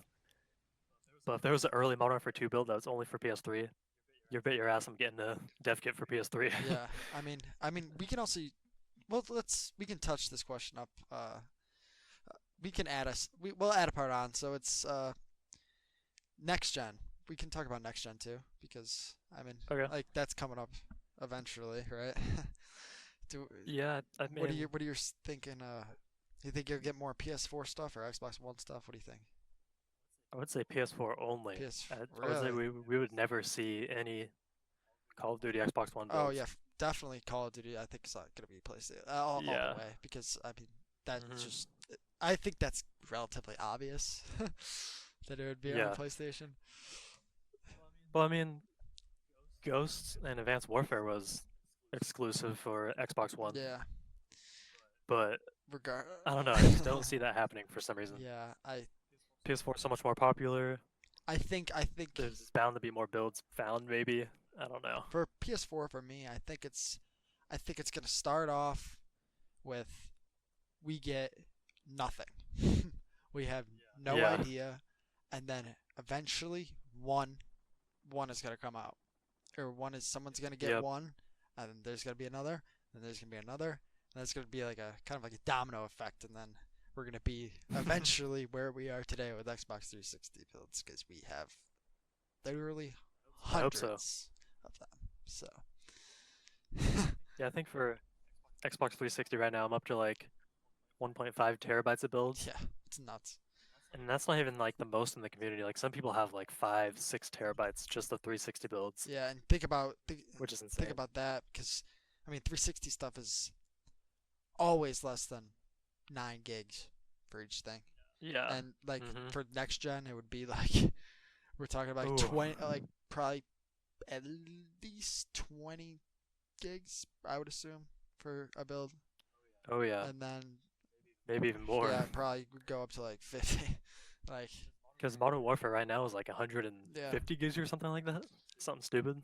But if there was an early Modern Warfare 2 build that was only for PS3, you bet your ass I'm getting a dev kit for PS3. Yeah. I mean, we can also. Well, we can touch this question up. We can add us. We'll add a part on. So it's next gen. We can talk about next gen too because I mean, Okay. like that's coming up eventually, right? Do Yeah, I mean, what are you thinking? You think you'll get more PS4 stuff or Xbox One stuff? What do you think? I would say PS4 only. PS I would say really? we would never see any Call of Duty Xbox One Oh builds. yeah, definitely Call of Duty. I think it's not gonna be PlayStation all the Yeah. way because I mean that Hmm. just I think that's relatively obvious that it would be on Yeah. PlayStation. Well, I mean, Ghosts and Advanced Warfare was exclusive for Xbox One, Yeah, but regard. I don't know. I just don't see that happening for some reason. Yeah, PS4 is so much more popular. I think There's bound to be more builds found, maybe. I don't know. for PS4 for me, I think it's gonna start off with we get nothing. We have no Yeah. idea, and then eventually one is gonna come out, or one is someone's gonna get Yep. one, and then there's gonna be another, and there's gonna be another, and there's gonna be like a kind of like a domino effect, and then we're gonna be eventually where we are today with Xbox 360 builds because we have literally I hope so. hundreds of them. So Yeah, I think for Xbox 360 right now, I'm up to like 1.5 terabytes of builds, yeah, it's nuts. and that's not even like the most in the community. Like some people have like 5, 6 terabytes just of 360 builds, Yeah, and which is think insane. about that because I mean 360 stuff is always less than 9 gigs for each thing. Yeah. And like Mhm. for next gen, it would be like we're talking about like Ooh. 20, like probably at least 20 gigs, I would assume, for a build, Oh yeah. and then Maybe even more. yeah, probably would go up to like 50. Like Because Modern Warfare right now is like yeah, 150 gigs or something like that. Something stupid.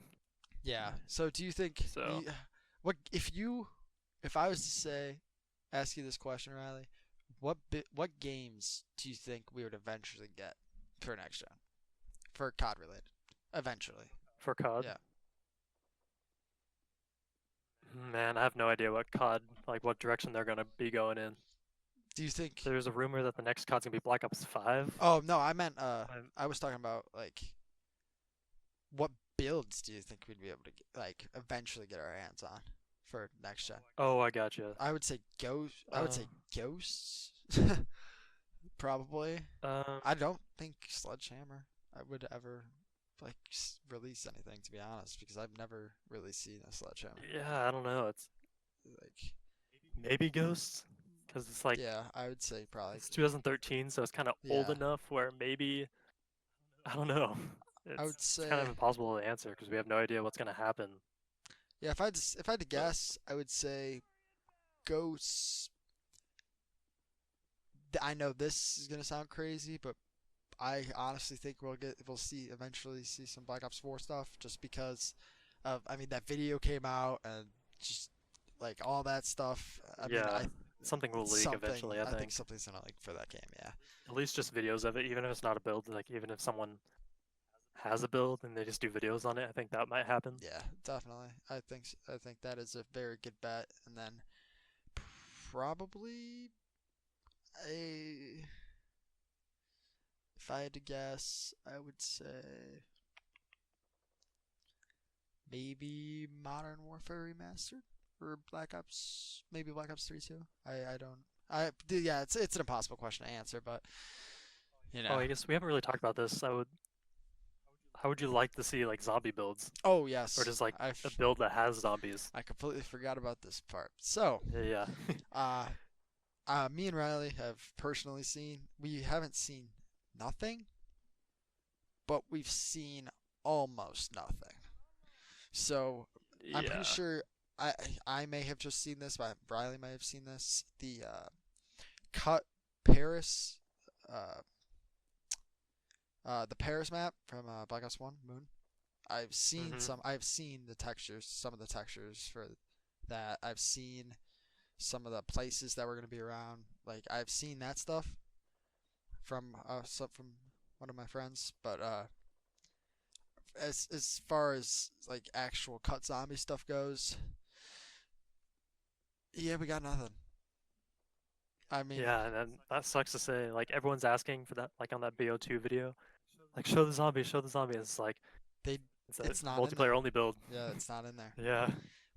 yeah. So do you think So what if I was to say ask you this question, Riley? What games do you think we would eventually get for next gen for COD related? Eventually, for COD, yeah. man, I have no idea what COD, like what direction they're gonna be going in. Do you think? There's a rumor that the next COD's gonna be Black Ops 5. Oh no, I meant I'm, I was talking about like what builds do you think we'd be able to get, like eventually get our hands on for next gen? oh, I gotcha. I would say ghost. I would Uh, say ghosts. Probably. um, I don't think Sledgehammer I would ever like release anything to be honest because I've never really seen a Sledgehammer. yeah, I don't know. It's Like maybe Ghosts, because it's like yeah, I would say probably it's 2013, so it's kind of old yeah. enough where maybe I don't know. I would It's kind of say impossible to answer because we have no idea what's gonna happen. yeah. If I had to But guess, I would say Ghosts. I know this is gonna sound crazy, but I honestly think we'll see eventually see some Black Ops 4 stuff just because of I mean that video came out and just like all that stuff. I mean yeah, I something will leak eventually, I I think think. something's gonna like for that game. Yeah. At least just videos of it, even if it's not a build. Like even if someone has a build and they just do videos on it, I think that might happen. Yeah, definitely. I think that is a very good bet. And then probably a if I had to guess, I would say maybe Modern Warfare Remastered or Black Ops, maybe Black Ops 3 too. I don't. Yeah, it's an impossible question to answer, but you Oh, know, I guess we haven't really talked about this. How how would you like to see like zombie builds, Oh or yes, just like I've a build that has zombies? I completely forgot about this part. So, Yeah, uh, me and Riley have personally seen. We haven't seen nothing, but we've seen almost nothing. So I'm pretty yeah. sure I I may have just seen this, but Riley may have seen this. The cut Paris, uh, the Paris map from Black Ops One Moon. I've seen Mhm. some. I've seen the textures, some of the textures for that. I've seen some of the places that were going to be around. Like I've seen that stuff from one of my friends, but as far as like actual cut zombie stuff goes, yeah, we got nothing. I mean, Yeah, and then that sucks to say. Like everyone's asking for that, like on that BO2 video, like show the zombie, show the zombie. It's like they it's a it's not in multiplayer there. only build. Yeah, it's not in there. Yeah,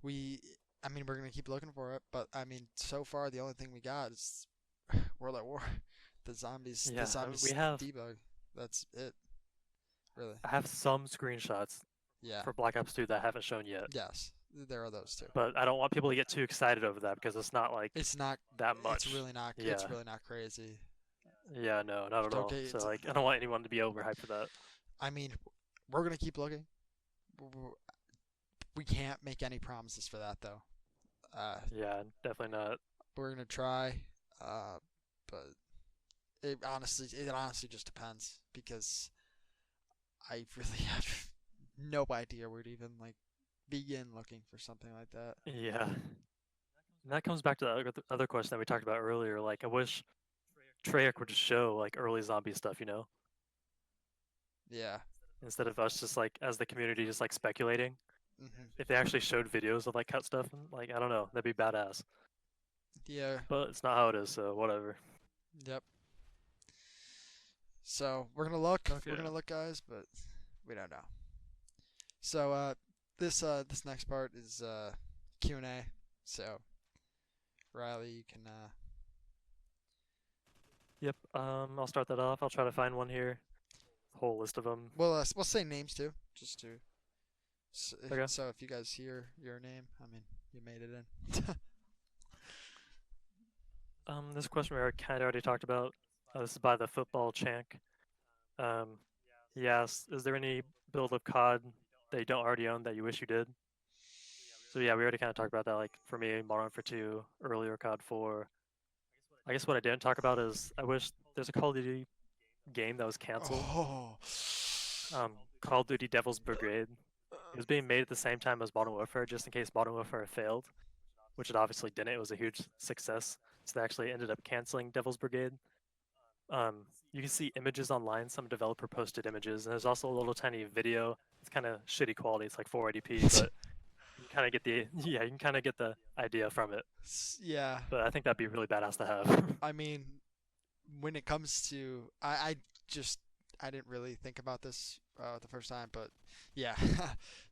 We, I mean, we're gonna keep looking for it, but I mean, so far the only thing we got is World at War. The yeah. We zombies have debug. That's it, really. I have some screenshots Yeah. for Black Ops 2 that I haven't shown yet, Yes, there are those two. but I don't want people to get too excited over that because it's not like It's not. that It's much. really not. It's Yeah, really not crazy. yeah, no, not at Don't all. get. So like, I don't want anyone to be overhyped for that. I mean, we're gonna keep looking. We can't make any promises for that though. Yeah, definitely not. We're gonna try, but it honestly just depends because I really have no idea where to even like begin looking for something like that. Yeah, and that comes back to the other question that we talked about earlier. Like, I wish Treyarch would just show like early zombie stuff, Yeah. instead of us just like as the community just like speculating. Hmm. If they actually showed videos of like cut stuff, and, like I don't know, that'd be badass. Yeah. But it's not how it is, so whatever. Yep. So we're gonna look. We're Okay. gonna look, guys, but we don't know. So this next part is Q&A. So Riley, you can Yep. I'll start that off. I'll try to find one here. Whole list of them. we'll say names too, just to Okay. so if you guys hear your name, I mean you made it in. This question we kind of already talked about. This is by the football chank. Um, he asks, is there any build of COD that you don't already own that you wish you did? So yeah, we already kind of talked about that. Like for me, Modern Warfare 2, earlier COD 4. I guess what I didn't talk about is I wish there's a Call of Duty game that was canceled. Oh. Call of Duty Devil's Brigade. It was being made at the same time as Modern Warfare, just in case Modern Warfare failed, which it obviously didn't. It was a huge success, so they actually ended up canceling Devil's Brigade. You can see images online. Some developer posted images, and there's also a little tiny video. It's kind of shitty quality. It's like 480p, but you kind of get the yeah, you can kind of get the idea from it. Yeah. But I think that'd be really badass to have. I mean, when it comes to I just I didn't really think about this the first time, but yeah,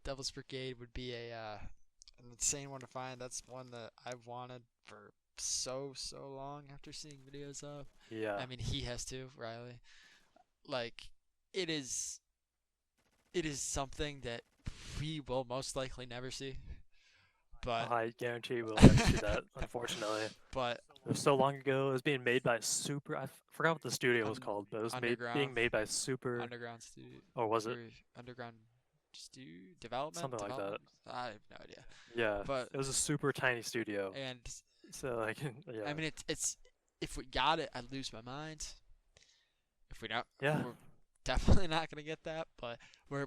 Devil's Brigade would be an insane one to find. That's one that I've wanted for so long after seeing videos of. Yeah. I mean, he has to, Riley. Like, it is it is something that we will most likely never see. But I guarantee we'll never see that, unfortunately. but It was so long ago. It was being made by Super. Forgot what the studio was Un- called, but it was being Underground made by Super, Underground Studio or was it or Underground Studio Development something like that? Development. I have no idea. Yeah, But it was a super tiny studio. and So like, I yeah, mean it's if we got it, I'd lose my mind. If we don't, yeah. we're definitely not gonna get that. But we're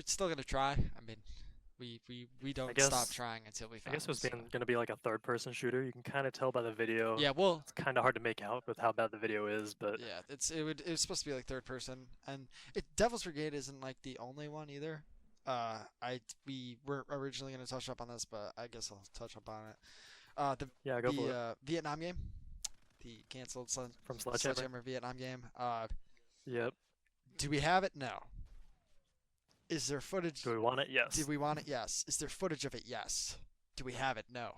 still gonna try. I mean, we don't stop guess trying until we I find guess it was it. So. gonna be like a third-person shooter. You can kind of tell by the video. Yeah, well, It's kind of hard to make out with how bad the video is, but yeah, it was supposed to be like third person, and Devil's Brigade isn't like the only one either. We were originally gonna touch up on this, but I guess I'll touch up on it. yeah, go for it. Vietnam game, the canceled From Sledgehammer. Sledgehammer Vietnam game. Yep. Do we have it? No. Is there footage? Do we want it? Yes. Do we want it? Yes. Is there footage of it? Yes. Do we have it? No.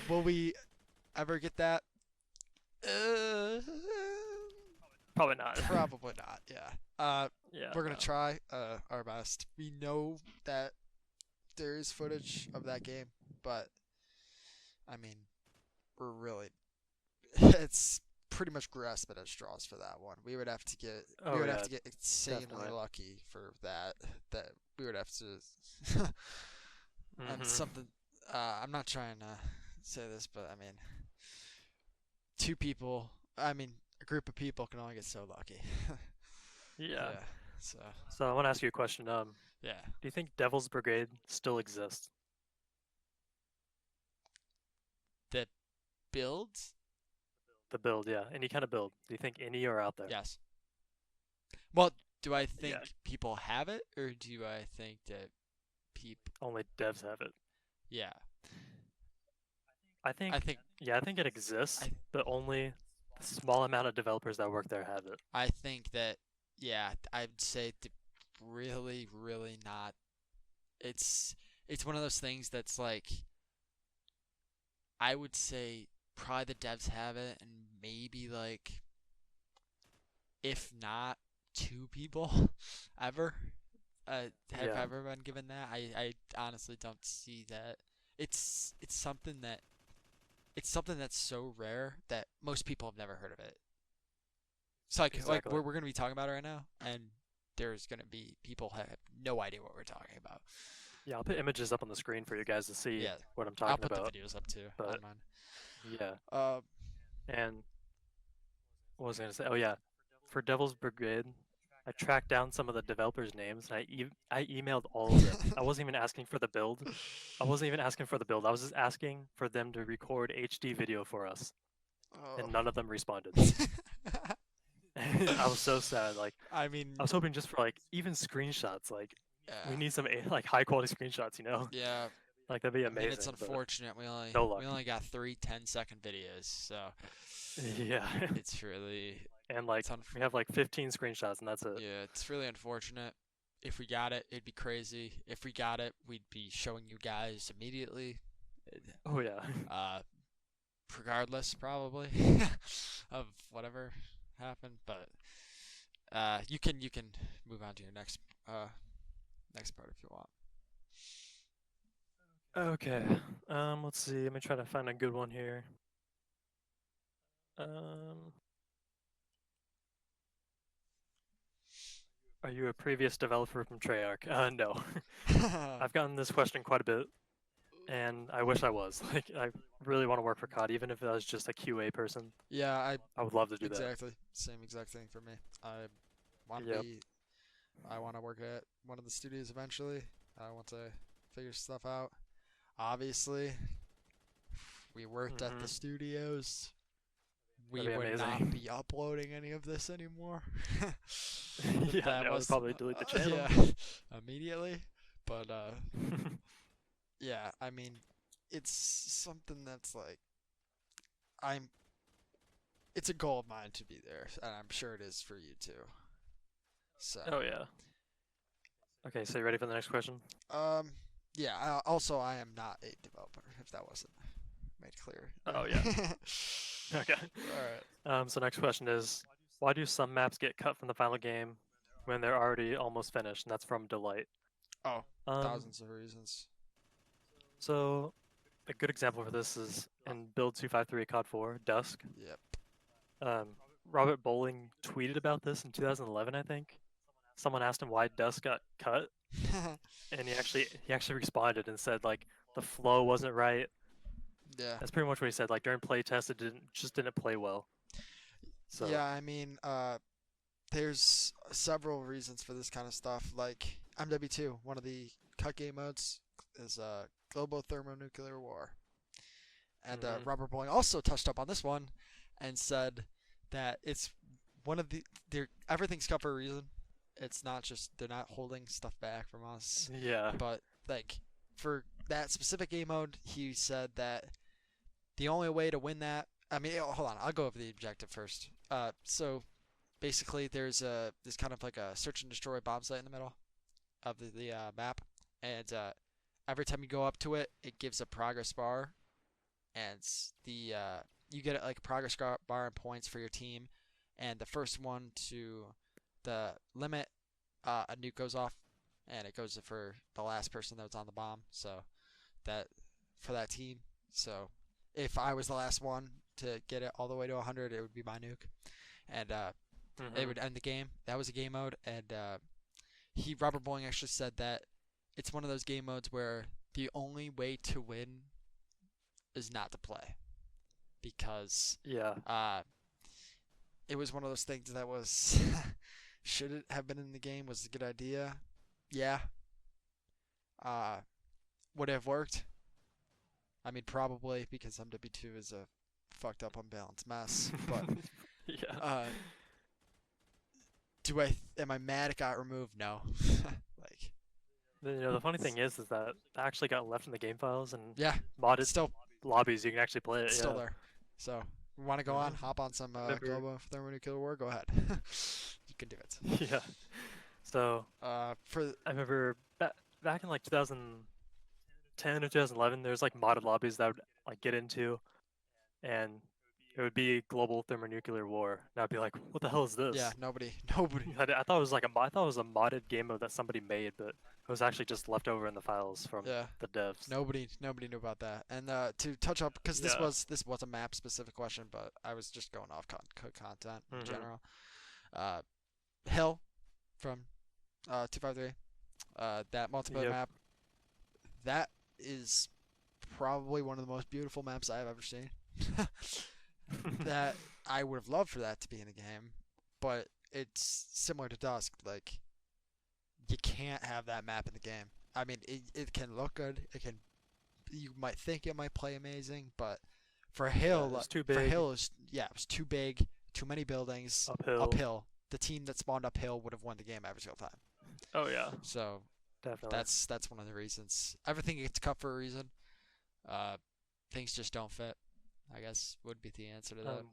Will we ever get that? Probably not. Probably not. Yeah. Yeah. We're gonna No. try our best. We know that there is footage of that game, but I mean, we're really it's pretty much grasping at straws for that one. We would have to get Oh yeah, insanely definitely. lucky for that. That we would have to and Mhm. something. I'm not trying to say this, but I mean, two people. I mean, a group of people can only get so lucky. Yeah. Yeah. So So I want to ask you a question. yeah. Do you think Devil's Brigade still exists? The builds. The build, yeah. Any kind of build. Do you think any are out there? Yes. Well, do I Yeah. think people have it, or do I think that people? Only devs have it. Yeah. I I think, think. yeah, I think it exists, I. but only the small amount of developers that work there have it. I think that. Yeah. I'd say really, really not. It's. It's one of those things that's like. I would say probably the devs have it, and maybe like, if not two people ever have Yeah, ever been given that. I honestly don't see that. It's something that it's something that's so rare that most people have never heard of it. So like exactly. we're gonna be talking about it right now, and there's gonna be people have no idea what we're talking about. Yeah, I'll put images up on the screen for you guys to see Yeah, what I'm I'll talking put the about. videos up too on But mine. yeah, Uh, and what was I gonna say? Oh yeah, for Devil's Brigade, I tracked down some of the developers' names and I emailed all of them. I wasn't even asking for the build. I wasn't even asking for the build. I was just asking for them to record HD video for us, oh. and none of them responded. I was so sad. Like I I mean, was hoping just for like even screenshots. Like we yeah, need some like high quality screenshots. yeah. Like that'd be I mean, it's amazing. But unfortunate no we luck. only got three 10-second videos, so Yeah, it's really and like it's we have like 15 screenshots and that's it. yeah, it's really unfortunate. If we got it, it'd be crazy. If we got it, we'd be showing you guys immediately. Oh yeah. Uh, Regardless, probably of whatever happened. But you can move on to your next part if you want. Okay. Let's see. Let me try to find a good one here. Um, are you a previous developer from Treyarch? No. I've gotten this question quite a bit, and I wish I was. Like, I really want to work for COD, even if I was just a QA person. Yeah, I I would love to do that. exactly same exact thing for me. Want to Yep. be I want to work at one of the studios eventually. I want to figure stuff out. Obviously, we worked at the Mhm. studios. We That'd be would not amazing. be uploading any of this anymore. Yeah, That no, I'd was probably delete the channel. yeah, immediately. But yeah, I mean, it's something that's like I'm. It's a goal of mine to be there, and I'm sure it is for you too. So, Oh yeah. Okay, so you ready for the next question? um, yeah. Also, I am not a developer. If that wasn't made clear Oh yeah. there. Okay. All right. So next question is, why do some maps get cut from the final game when they're already almost finished? And that's from Delight. Oh, Um, thousands of reasons. so a good example for this is in Build 253 COD 4 Dusk. Yep. Um, Robert Bowling tweeted about this in 2011, I think. Someone asked him why Dusk got cut, and he actually responded and said like the flow wasn't right. Yeah. That's pretty much what he said. Like during playtest, it didn't play well. So Yeah, I mean, there's several reasons for this kind of stuff. Like MW2, one of the cut game modes is global thermonuclear war. And hmm Robert Bowling also touched up on this one and said that it's one of the everything's cut for a reason. It's not just they're not holding stuff back from us, yeah, but like for that specific game mode, he said that the only way to win that. I mean, hold on, I'll go over the objective first. So basically, there's kind of like a search and destroy bomb site in the middle of the map, and every time you go up to it, it gives a progress bar, and the you get like a progress bar and points for your team, and the first one to the limit, a nuke goes off, and it goes for the last person that was on the bomb. So that for that team. So if I was the last one to get it all the way to 100, it would be my nuke, and it would end the game. That was a game mode, and Robert Boeing actually said that it's one of those game modes where the only way to win is not to play, because it was one of those things that was should it have been in the game, was a good idea. Yeah. Would it have worked? I mean, probably, because MW2 is a fucked up, unbalanced mess. But yeah. Am I mad it got removed? No. Like, the funny thing is that it actually got left in the game files and yeah, modded still lobbies. You can actually play it. it's still there. So, you want to go on? Hop on some Global Thermonuclear War? Go ahead. You can do it. Yeah. So, I remember back in like 2010 or 2011, there's like modded lobbies that I would like get into, and it would be global thermonuclear war. And I'd be like, what the hell is this? Yeah, nobody. I thought it was like I thought it was a modded game mode that somebody made, but it was actually just left over in the files from the devs. Nobody knew about that. And to touch up, because this was a map specific question, but I was just going off content in general. Hill from 253, that multiplayer map, that is probably one of the most beautiful maps I've ever seen. That I would have loved for that to be in a game, but it's similar to Dusk. Like, you can't have that map in the game. I mean, it can look good. You might think it might play amazing, but for Hill, it's too big. For Hill, it was too big, too many buildings, uphill. The team that spawned uphill would have won the game every single time. Oh yeah. So definitely, that's one of the reasons. Everything gets cut for a reason. Things just don't fit, I guess, would be the answer to that.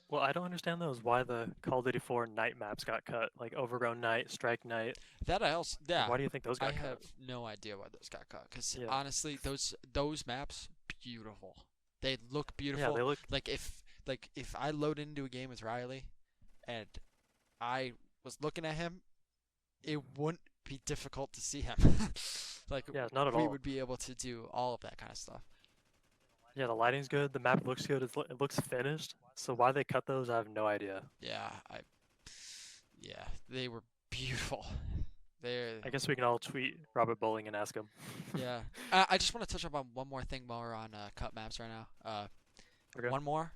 Well, I don't understand those. Why the Call of Duty 4 night maps got cut, like Overgrown Night, Strike Night. That I also, yeah. Why do you think those got cut? I have no idea why those got cut. Because honestly, those maps, beautiful. They look beautiful. Yeah, they look. Like if I load into a game with Riley, and I was looking at him, it wouldn't be difficult to see him. Like, not at all. We would be able to do all of that kind of stuff. Yeah, the lighting's good. The map looks good. It looks finished. So why they cut those, I have no idea. Yeah, they were beautiful. I guess we can all tweet Robert Bowling and ask him. Yeah. I just want to touch up on one more thing while we're on cut maps right now. Okay. One more.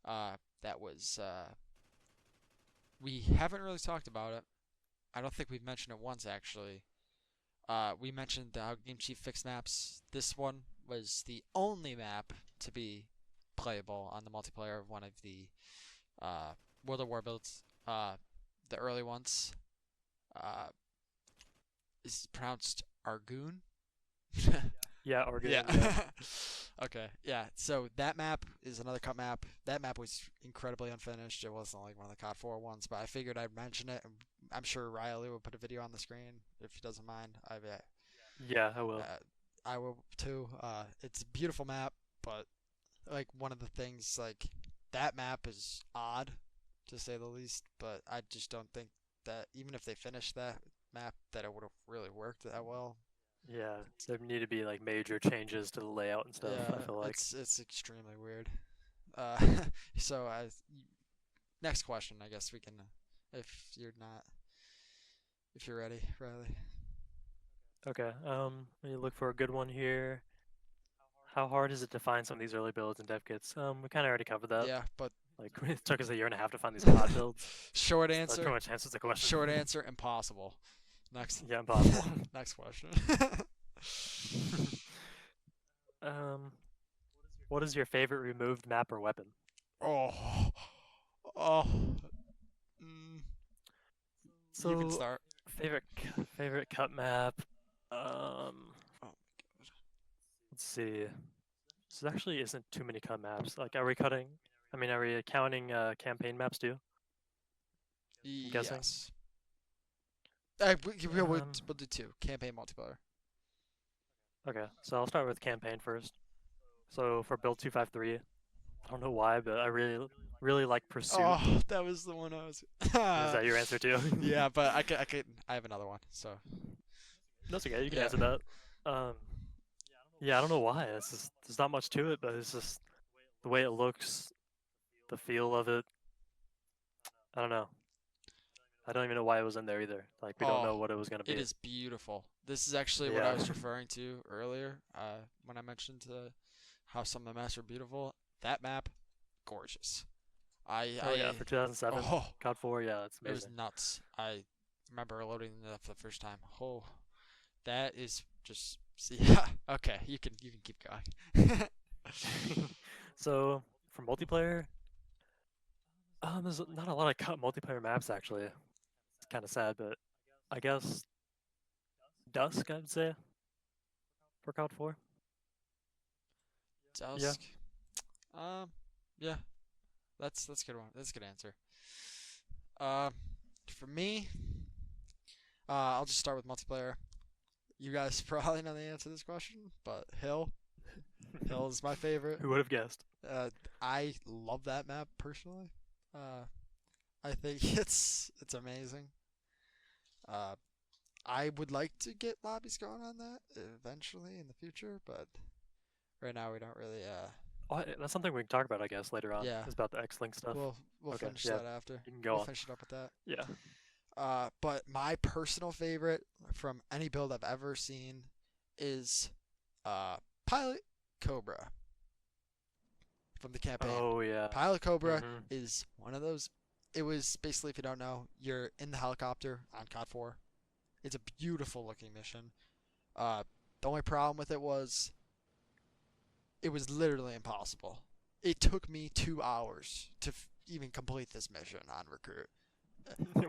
That was we haven't really talked about it. I don't think we've mentioned it once, actually. We mentioned how Game Chief fixed maps. This one was the only map to be playable on the multiplayer of one of the World of War builds. The early ones. Is it pronounced Argoon? Yeah, Argoon. Yeah. Okay, yeah. So that map is another cut map. That map was incredibly unfinished. It wasn't like one of the COD 4 ones, but I figured I'd mention it. I'm sure Riley will put a video on the screen if he doesn't mind. Yeah, I will. I will too. It's a beautiful map, but like one of the things, like that map is odd, to say the least. But I just don't think that even if they finished that map, that it would have really worked that well. Yeah, there need to be like major changes to the layout and stuff. Yeah, I feel like it's extremely weird. So next question, I guess we can, if you're ready, Riley. Okay. Let me look for a good one here. How hard is it to find some of these early builds and dev kits? We kind of already covered that. Yeah, but like it took us a year and a half to find these COD builds. Short answer. That pretty much answers the question. Short answer: impossible. Next. Yeah, impossible. Next question. What is your favorite removed map or weapon? So you can start. Favorite cut map. Oh my god. Let's see. This actually isn't too many cut maps. Like, are we cutting? I mean, are we counting campaign maps too? I'm guessing. Yes. We'll do two. Campaign, multiplayer. Okay, so I'll start with campaign first. So for build 253, I don't know why, but I really really like Pursuit. Oh, that was the one I was. Is that your answer too? Yeah, but I have another one. So That's okay. You can yeah. answer that. Um, yeah, I don't know why. It's just there's not much to it, but it's just the way it looks, the feel of it. I don't know. I don't even know why it was in there either. Like we don't Oh, know what it was gonna it be. is beautiful. This is actually what I Yeah. was referring to earlier. When I mentioned how some of the maps are beautiful. That map, gorgeous. Oh yeah, for 2007, Oh, COD 4. Yeah, that's it was amazing. nuts. I remember loading it up for the first time. Oh, that is just yeah. Okay, you can keep going. So for multiplayer, there's not a lot of COD multiplayer maps actually. It's kind of sad, but I guess Dusk, I'd say, for COD 4. Yeah. Dusk. Um, yeah, that's a good one. That's a good answer. Um, for me, I'll just start with multiplayer. You guys probably know the answer to this question, but Hill is my favorite. Who would have guessed? Uh, I love that map personally. Uh, I think it's amazing. Uh, I would like to get lobbies going on that eventually in the future, but right now we don't really. Oh, that's something we can talk about, I guess, later on. Yeah, Is about the X-Link stuff. we'll Okay, finish yeah, that after. you can go We'll on. finish it up with that. Yeah. But my personal favorite from any build I've ever seen is Pilot Cobra from the campaign. Oh yeah. Pilot Cobra Mhm. is one of those. It was basically, if you don't know, you're in the helicopter on COD 4. It's a beautiful looking mission. Uh, the only problem with it was it was literally impossible. It took me 2 hours to even complete this mission on Recruit.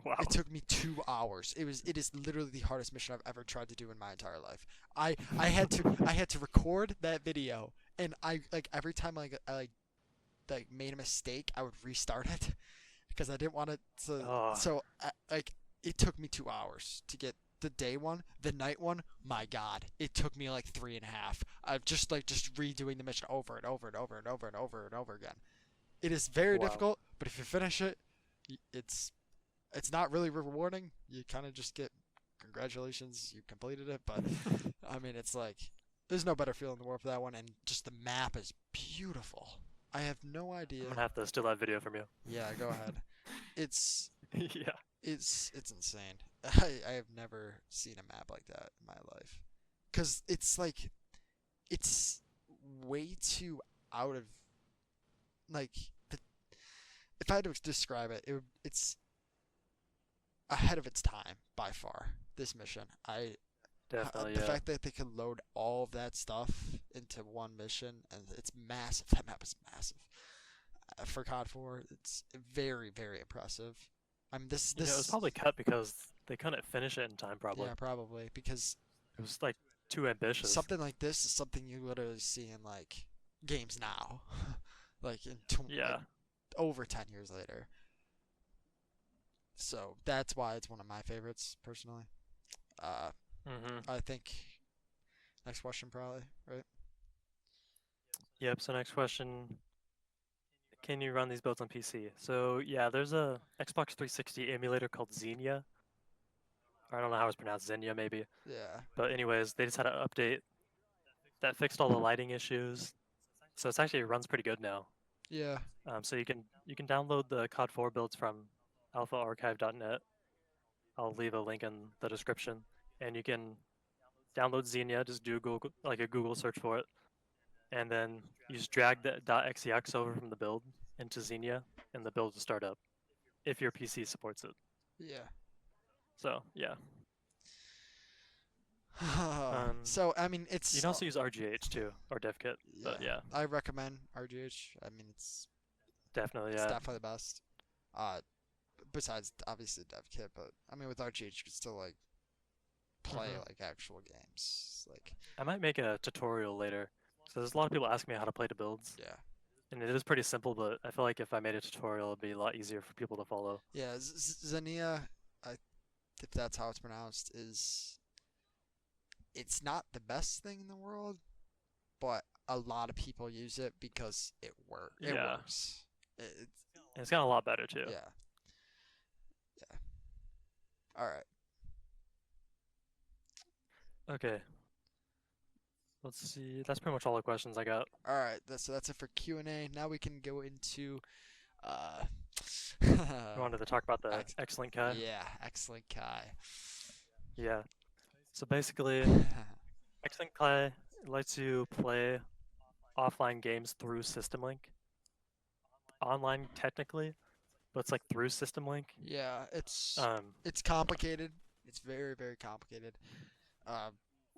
Wow. It took me 2 hours. It is literally the hardest mission I've ever tried to do in my entire life. I had to record that video, and I like every time I made a mistake, I would restart it because I didn't want it to. Oh, So it took me 2 hours to get the day one. The night one, my God, it took me like 3.5. I've just redoing the mission over and over and over and over and over and over again. It is very wow. difficult, but if you finish it, it's not really rewarding. You kind of just get congratulations, you completed it. But I mean, it's like there's no better feeling in the world for that one, and just the map is beautiful. I have no idea. I'm gonna have to steal that video from you. Yeah, go ahead. It's Yeah. it's insane. I have never seen a map like that in my life, cause it's like it's way too out of like the. If I had to describe it, it's ahead of its time by far. This mission, Definitely, the yeah. fact that they can load all of that stuff into one mission, and it's massive. That map is massive. For COD 4, it's very very impressive. I mean, You know, it was this probably cut because they couldn't finish it in time, probably. yeah, probably because It was like too ambitious. something like this is something you literally see in like games now, like like Yeah. over 10 years later. So that's why it's one of my favorites personally. Uh, Mhm. I think next question probably, right? Yep. So next question: can you run these builds on PC? So yeah, there's a Xbox 360 emulator called Xenia. I don't know how it's pronounced, Xenia maybe. Yeah. But anyways, they just had an update that fixed all the lighting issues. So it's actually runs pretty good now. Yeah. So you can download the COD 4 builds from alphaarchive.net. I'll leave a link in the description, and you can download Xenia. Just do Google like a Google search for it, and then you just drag the .xex over from the build into Xenia, and the build will start up if your PC supports it. Yeah. So yeah, um, So I mean, you it's can also use RGH too or DevKit, yeah. but yeah, I recommend RGH. I mean, definitely it's yeah. definitely the best. Uh, besides obviously DevKit, but I mean with RGH you can still like play hmm like actual games. Like I might make a tutorial later. So there's a lot of people asking me how to play the builds, yeah. and it is pretty simple. But I feel like if I made a tutorial, it'd be a lot easier for people to follow. Yeah, Xenia, I if that's how it's pronounced, is it's not the best thing in the world, but a lot of people use it because it Yeah. works. It's And it's gotten a lot better too. Yeah. Yeah. All right. Okay. Let's see. That's pretty much all the questions I got. All right. So that's it for Q&A. Now we can go into uh We wanted to talk about the ex- Excellent Kai. yeah, excellent Kai. Yeah. So basically, Excellent Kai lets you play offline games through System Link. Online technically, but it's like through System Link. Yeah, Um, it's complicated. It's very, very complicated. Um,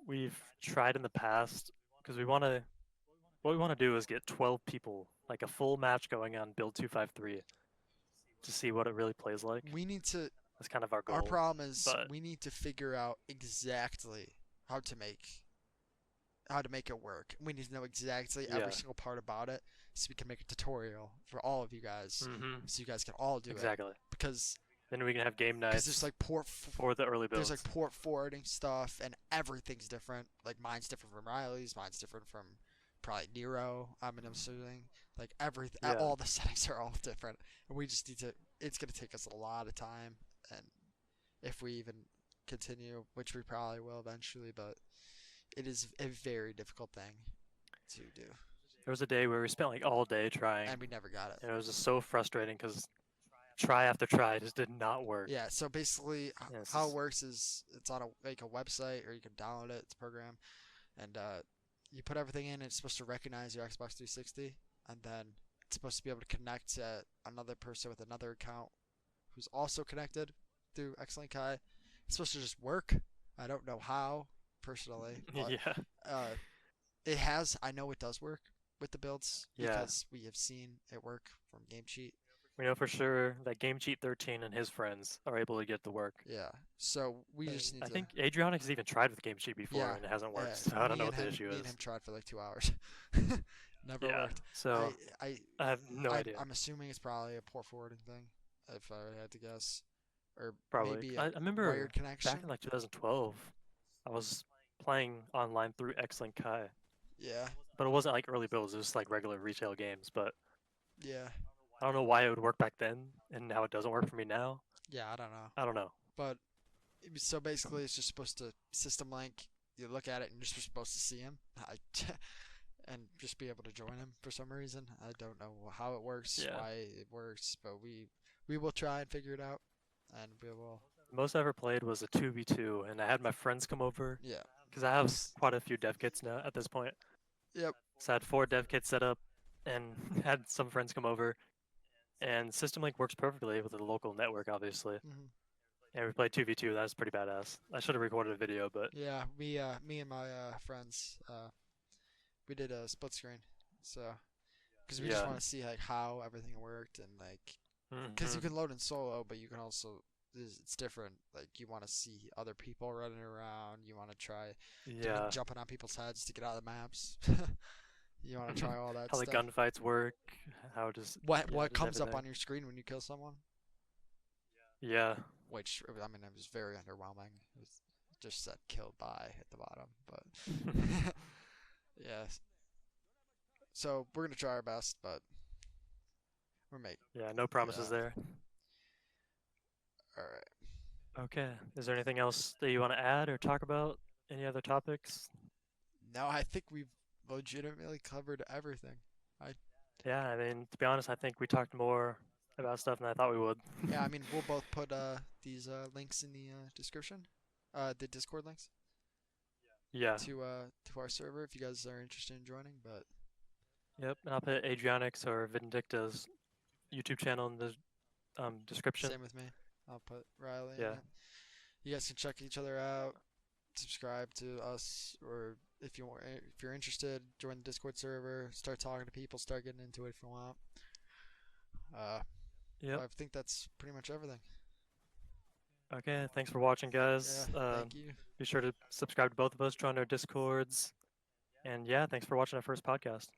we've tried in the past because what we want to do is get 12 people, like a full match going on Build 253 to see what it really plays like. we need to. That's kind of our goal. Our problem is but we need to figure out exactly how to make it work. We need to know exactly Yeah. every single part about it, so we can make a tutorial for all of you guys, so you guys can all do it. Exactly. Because Then we can have game there's nights like for the early builds. there's like port forwarding stuff, and everything's different. Like mine's different from Riley's, mine's different from probably Nero. I'm assuming like everything, Yeah. all the settings are all different, and we just need to. It's gonna take us a lot of time, and if we even continue, which we probably will eventually, but it is a very difficult thing to do, There was a day where we spent like all day trying, and we never got it. and it was just so frustrating because try after try just did not work. Yeah, so basically, Yeah, it's how it just- works is it's on a website, or you can download it. It's a program, and you put everything in. It's supposed to recognize your Xbox 360, and then it's supposed to be able to connect to another person with another account who's also connected through Xlink Kai. It's supposed to just work. I don't know how personally, but yeah. it has. I know it does work with the builds Yeah. because we have seen it work from Game Cheat. We know for sure that Game Cheat 13 and his friends are able to get the work. Yeah, so we just need I to. think Adrianic has even tried with Game Cheat before Yeah, and it hasn't worked, yeah, so I don't me know and what the him- issue Me and is. him tried for like 2 hours. Never Yeah, worked. so I I have no idea. I'm assuming it's probably a port forwarding thing, if I had to guess, or Probably. maybe I a remember wired connection. back in like 2012, I was playing online through Xlink Kai, Yeah, but it wasn't like early builds, it was like regular retail games, but yeah, I don't know why it would work back then and now it doesn't work for me now. yeah. I don't know, I don't know. but so basically, it's just supposed to system link. You look at it, and you're just supposed to see him, and just be able to join him for some reason. I don't know how it works, Yeah. why it works, but we will try and figure it out, and we will. The most I ever played was a 2v2 and I had my friends come over Yeah. because I have quite a few dev kits now at this point. Yep. So I had 4 dev kits set up and had some friends come over. And System Link works perfectly with the local network, obviously. hmm And we played 2v2. That was pretty badass. I should have recorded a video, but Yeah, me and my friends, we did a split screen, so because we just Yeah. want to see like how everything worked, and like because you Mhm. can load in solo, but you can also it's different. Like you want to see other people running around, you want to try Yeah, jumping on people's heads to get out of the maps. You want to try all that how the stuff. gunfights work, how does What yeah, just comes up everything. on your screen when you kill someone? Yeah, Which I mean, it was very underwhelming. It was just said "killed by" at the bottom, but yeah. So we're gonna try our best, but we're making. yeah, no promises Yeah. there. All right. Okay, is there anything else that you want to add or talk about? Any other topics? No, I think we've legitimately covered everything. Yeah, I mean, to be honest, I think we talked more about stuff than I thought we would. Yeah, I mean, we'll both put these links in the description, the Discord links Yeah, to our server if you guys are interested in joining. But yep, and I'll put Adrianic's or Vindicta's YouTube channel in the description. same with me. I'll put Riley in Yeah. it. You guys can check each other out, subscribe to us, or if you're interested, join the Discord server, start talking to people, start getting into it if you want. Yep. I think that's pretty much everything. Okay, thanks for watching, guys. Yeah, thank you. Be sure to subscribe to both of us, join our Discords, and yeah, thanks for watching our first podcast.